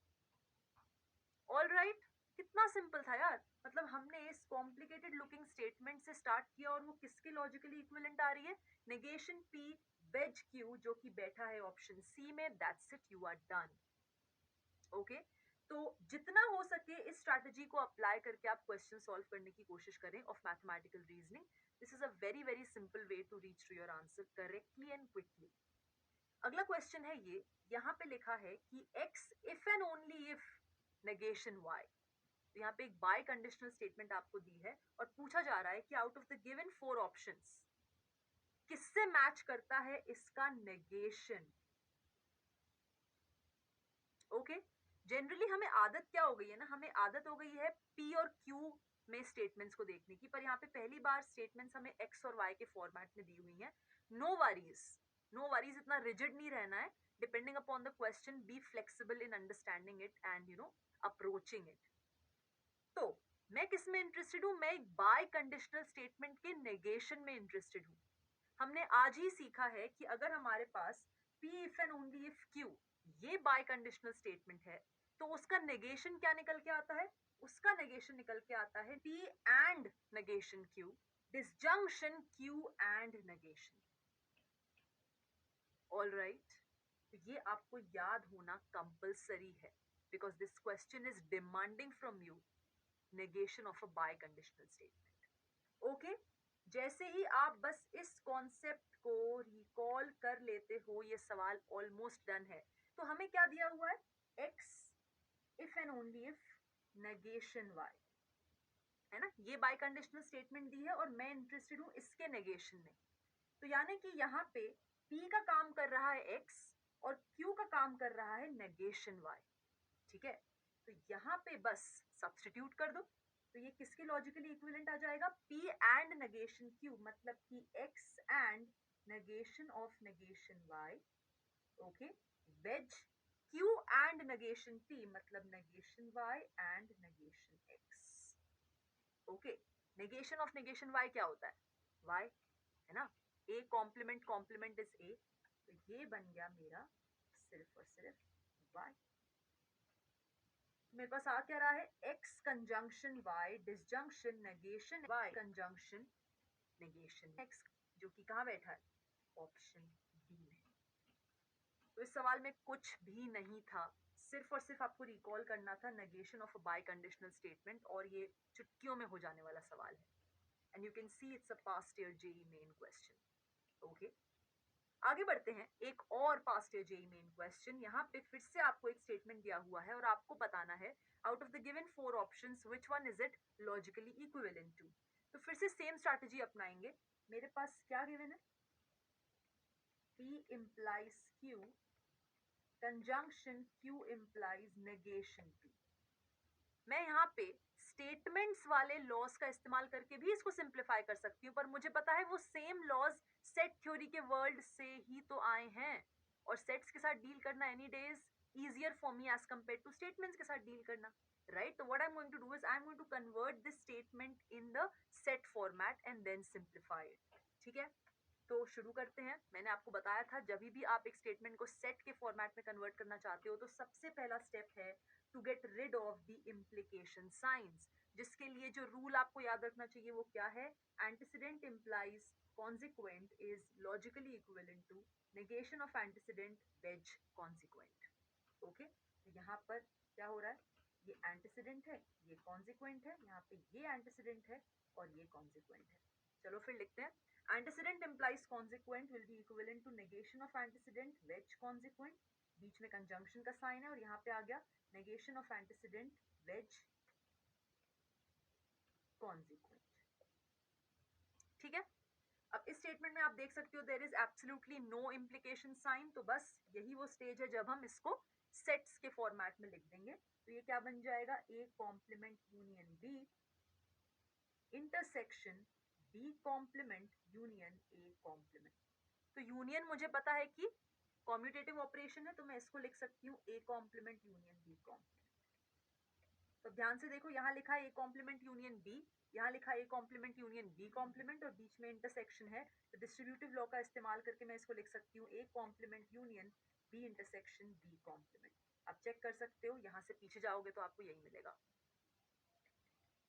All right. कितना simple था यार. मतलब हमने इस कॉम्प्लिकेटेड लुकिंग स्टेटमेंट से स्टार्ट किया और वो किसके लॉजिकली इक्विवेलेंट आ रही है? नेगेशन P wedge Q, जो कि बैठा है ऑप्शन सी में. That's it, you are done. Okay, तो जितना हो सके इस स्ट्रैटेजी को अप्लाई करके आप क्वेश्चन सॉल्व करने की कोशिश करें of mathematical reasoning. This is a very very simple way to reach to your answer correctly and quickly. अगला क्वेश्चन है ये. यहाँ पे लिखा है कि x if and only if negation y. तो यहाँ पे एक बाय कंडीशनल स्टेटमेंट आपको दी है और पूछा जा रहा है कि out of the given 4 options किससे मैच करता है इसका नेगेशन. ओके, जनरली हमें आदत क्या हो गई है ना, हमें आदत हो गई है P और Q में स्टेटमेंट्स को देखने की, पर यहाँ पे पहली बार स्टेटमेंट्स हमें X और Y के फॉर्मेट में दी हुई हैं. नो वरीज, नो वरीज, इतना रिजिड नहीं रहना है. Depending upon the question be flexible in understanding it and approaching it. तो मैं किस में इंटरेस्टेड हूँ? मैं एक बाय कंडीशनल स्टेटमेंट के नेगेशन में इंटरेस्टेड हूँ. हमने आज ही सीखा है कि अगर हमारे पास P if and only if Q ये बाय कंडीशनल स्टेटमेंट है तो उसका नेगेशन क्या निकल के आता है? उसका नेगेशन निकल के आता है P and negation Q, disjunction Q and negation. All right, तो ये आपको याद होना कंपल्सरी है because this question is demanding from you negation of a biconditional statement. Okay, जैसे ही आप बस इस कॉन्सेप्ट को रिकॉल कर लेते हो ये सवाल ऑलमोस्ट डन है. तो हमें क्या दिया हुआ है? x if and only if negation y. है ना, ये बाई कंडीशनल स्टेटमेंट दी है और मैं इंटरेस्टेड हूँ इसके नेगेशन में। तो यानी कि यहाँ पे P का काम कर रहा है X और Q का काम कर रहा है नेगेशन Y। ठीक है, तो यहाँ पे बस सब्स्टिट्यूट कर दो, तो ये किसके लॉजिकली इक्विवेलेंट आ जाएगा, P एंड नेगेशन Q, मतलब कि X and negation of negation Y, okay, wedge Q and negation P, मतलब negation Y and negation X। Okay, negation of negation Y क्या होता है, Y, है ना, A complement complement is A, तो ये बन गया मेरा सिर्फ और सिर्फ Y। मेरे पास आ क्या रहा है, x conjunction y disjunction negation y conjunction negation x, जो कि कहाँ बैठा है, ऑप्शन डी में। तो इस सवाल में कुछ भी नहीं था, सिर्फ और सिर्फ आपको रिकॉल करना था negation of a biconditional statement, और ये चुटकियों में हो जाने वाला सवाल है। And you can see it's a past year JEE Main question. Okay, आगे बढ़ते हैं, एक और past year JEE Main question. यहाँ पे फिर से आपको एक स्टेटमेंट दिया हुआ है और आपको बताना है out of the given 4 options which one is it logically equivalent to. तो फिर से सेम स्ट्रैटेजी अपनाएंगे। मेरे पास क्या गिवन है, P implies Q, conjunction Q implies negation P। मैं यहाँ पे स्टेटमेंट्स वाले लॉज का इस्तेमाल करके भी इसको सिंप्लीफाई कर सकती हूँ, पर मुझे पता है वो सेम लॉज सेट थ्योरी के वर्ल्ड से ही तो आए हैं, और सेट्स के साथ डील करना any days easier for me as compared to statements के साथ डील करना, right? So what I'm going to do is I'm going to convert this statement in the set format and then simplify it। ठीक है, तो शुरू करते हैं। मैंने आपको बताया था जब भी आप एक स्टेटमेंट को सेट के फॉर्मेट में कन्वर्ट करना चाहते हो तो सबसे पहला स्टेप है to get rid of the implication signs, जिसके लिए जो रूल आपको याद रखना चाहिए वो क्या है, antecedent implies consequent is logically equivalent to negation of antecedent wedge consequent. Okay, तो यहाँ पर क्या हो रहा है, ये एंटीसीडेंट है, ये कॉन्सिक्वेंट है, यहाँ पे ये एंटीसीडेंट है और ये कॉन्सिक्वेंट है। चलो फिर लिखते हैं, antecedent implies consequent will be equivalent to negation of antecedent wedge consequent, बीच में कंजंक्शन का साइन है और यहाँ पे आ गया negation of antecedent wedge consequent। ठीक है, अब इस स्टेटमेंट में आप देख सकते हो there is absolutely no implication sign, तो बस यही वो स्टेज है जब हम इसको सेट्स के फॉर्मेट में लिख देंगे। तो ये क्या बन जाएगा, A complement union B intersection B complement union A complement. तो यूनियन मुझे पता है कि कॉम्यूटेटिव ऑपरेशन है, तो मैं इसको लिख सकती हूँ A complement union B complement. तो ध्यान से देखो, यहाँ लिखा है ए कॉम्प्लीमेंट यूनियन बी, यहाँ लिखा है A complement union B complement और बीच में इंटरसेक्शन है, तो डिस्ट्रीब्यूटिव लॉ का इस्तेमाल करके मैं इसको लिख सकती हूँ A complement union B intersection B complement. आप चेक कर सकते हो, यहाँ से पीछे जाओगे तो आपको यही मिलेगा।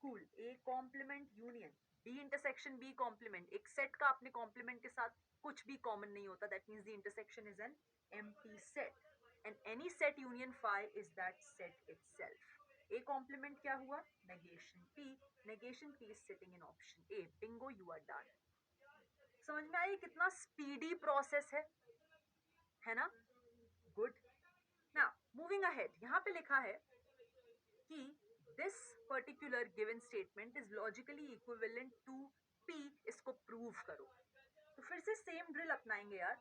Cool, A complement union B intersection B complement, एक सेट का अपने कॉम्प्लीमेंट के साथ कुछ भी कॉमन नहीं होता, that means the intersection is an empty set and any set union phi is that set itself. A complement क्या हुआ, negation P, negation P is sitting in option A, bingo you are done. समझ में आई कितना speedy process है ना, good. Now moving ahead, यहाँ पे लिखा है कि this particular given statement is logically equivalent to P, इसको प्रूव करो। तो फिर से सेम ड्रिल अपनाएंगे यार।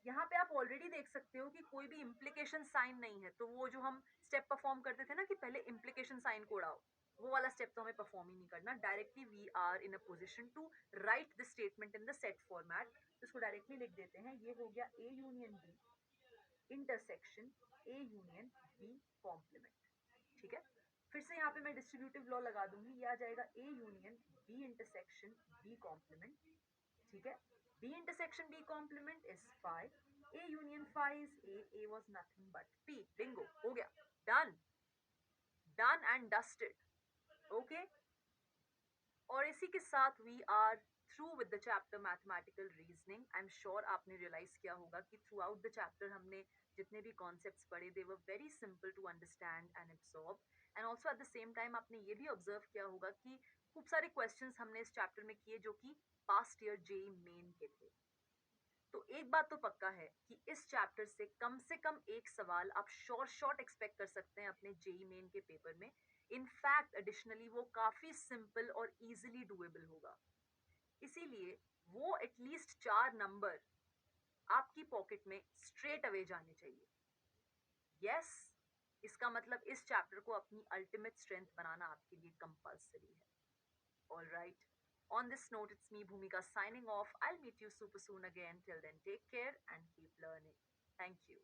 यहाँ पे आप ऑलरेडी देख सकते हो कि कोई भी इम्प्लीकेशन साइन नहीं है, तो वो जो हम स्टेप परफॉर्म करते थे ना कि पहले इम्प्लीकेशन साइन को उड़ाओ, वो वाला स्टेप तो हमें परफॉर्म ही नहीं करना। Directly we are in a position to write the statement in the set format, तो इसको डायरेक्टली लिख देते हैं। ये हो गया A union B intersection A union B complement. ठीक है, फिर से यहाँ पे मैं डिस्ट्रीब्यूटिव लॉ लगा दूंगी, ये आ जाएगा A union B intersection B complement. ठीक है, B intersection B complement is phi, A union phi is A was nothing but P, bingo, हो गया, done, done and dusted, okay। और इसी के साथ we are through with the chapter mathematical reasoning. I am sure आपने realize किया होगा कि थ्रू आउट द चैप्टर हमने जितने भी कॉन्सेप्ट्स पढ़े they were very simple to understand and absorb, and also at the same time आपने ये भी ऑब्जर्व किया होगा कि खूब सारे क्वेश्चंस हमने इस चैप्टर में किए जो कि पास्ट ईयर जेई मेन के थे। तो एक बात तो पक्का है कि इस चैप्टर से कम एक सवाल आप शॉर्ट एक्सपेक्ट कर सकते हैं अपने जेई मेन के पेपर में। इनफैक्ट एडिशनली वो काफी सिंपल और इजीली डुएबल होगा। इसीलिए वो एटलीस्ट 4 नंबर आपकी पॉकेट में स्ट्रेट अवे जाने चाहिए। यस, इसका मतलब इस चैप्टर को अपनी अल्टीमेट स्ट्रेंथ बनाना आपके लिए कंपल्सरी है। All right. On this note, it's me, Bhumika, signing off. I'll meet you super soon again. Till then, take care and keep learning. Thank you.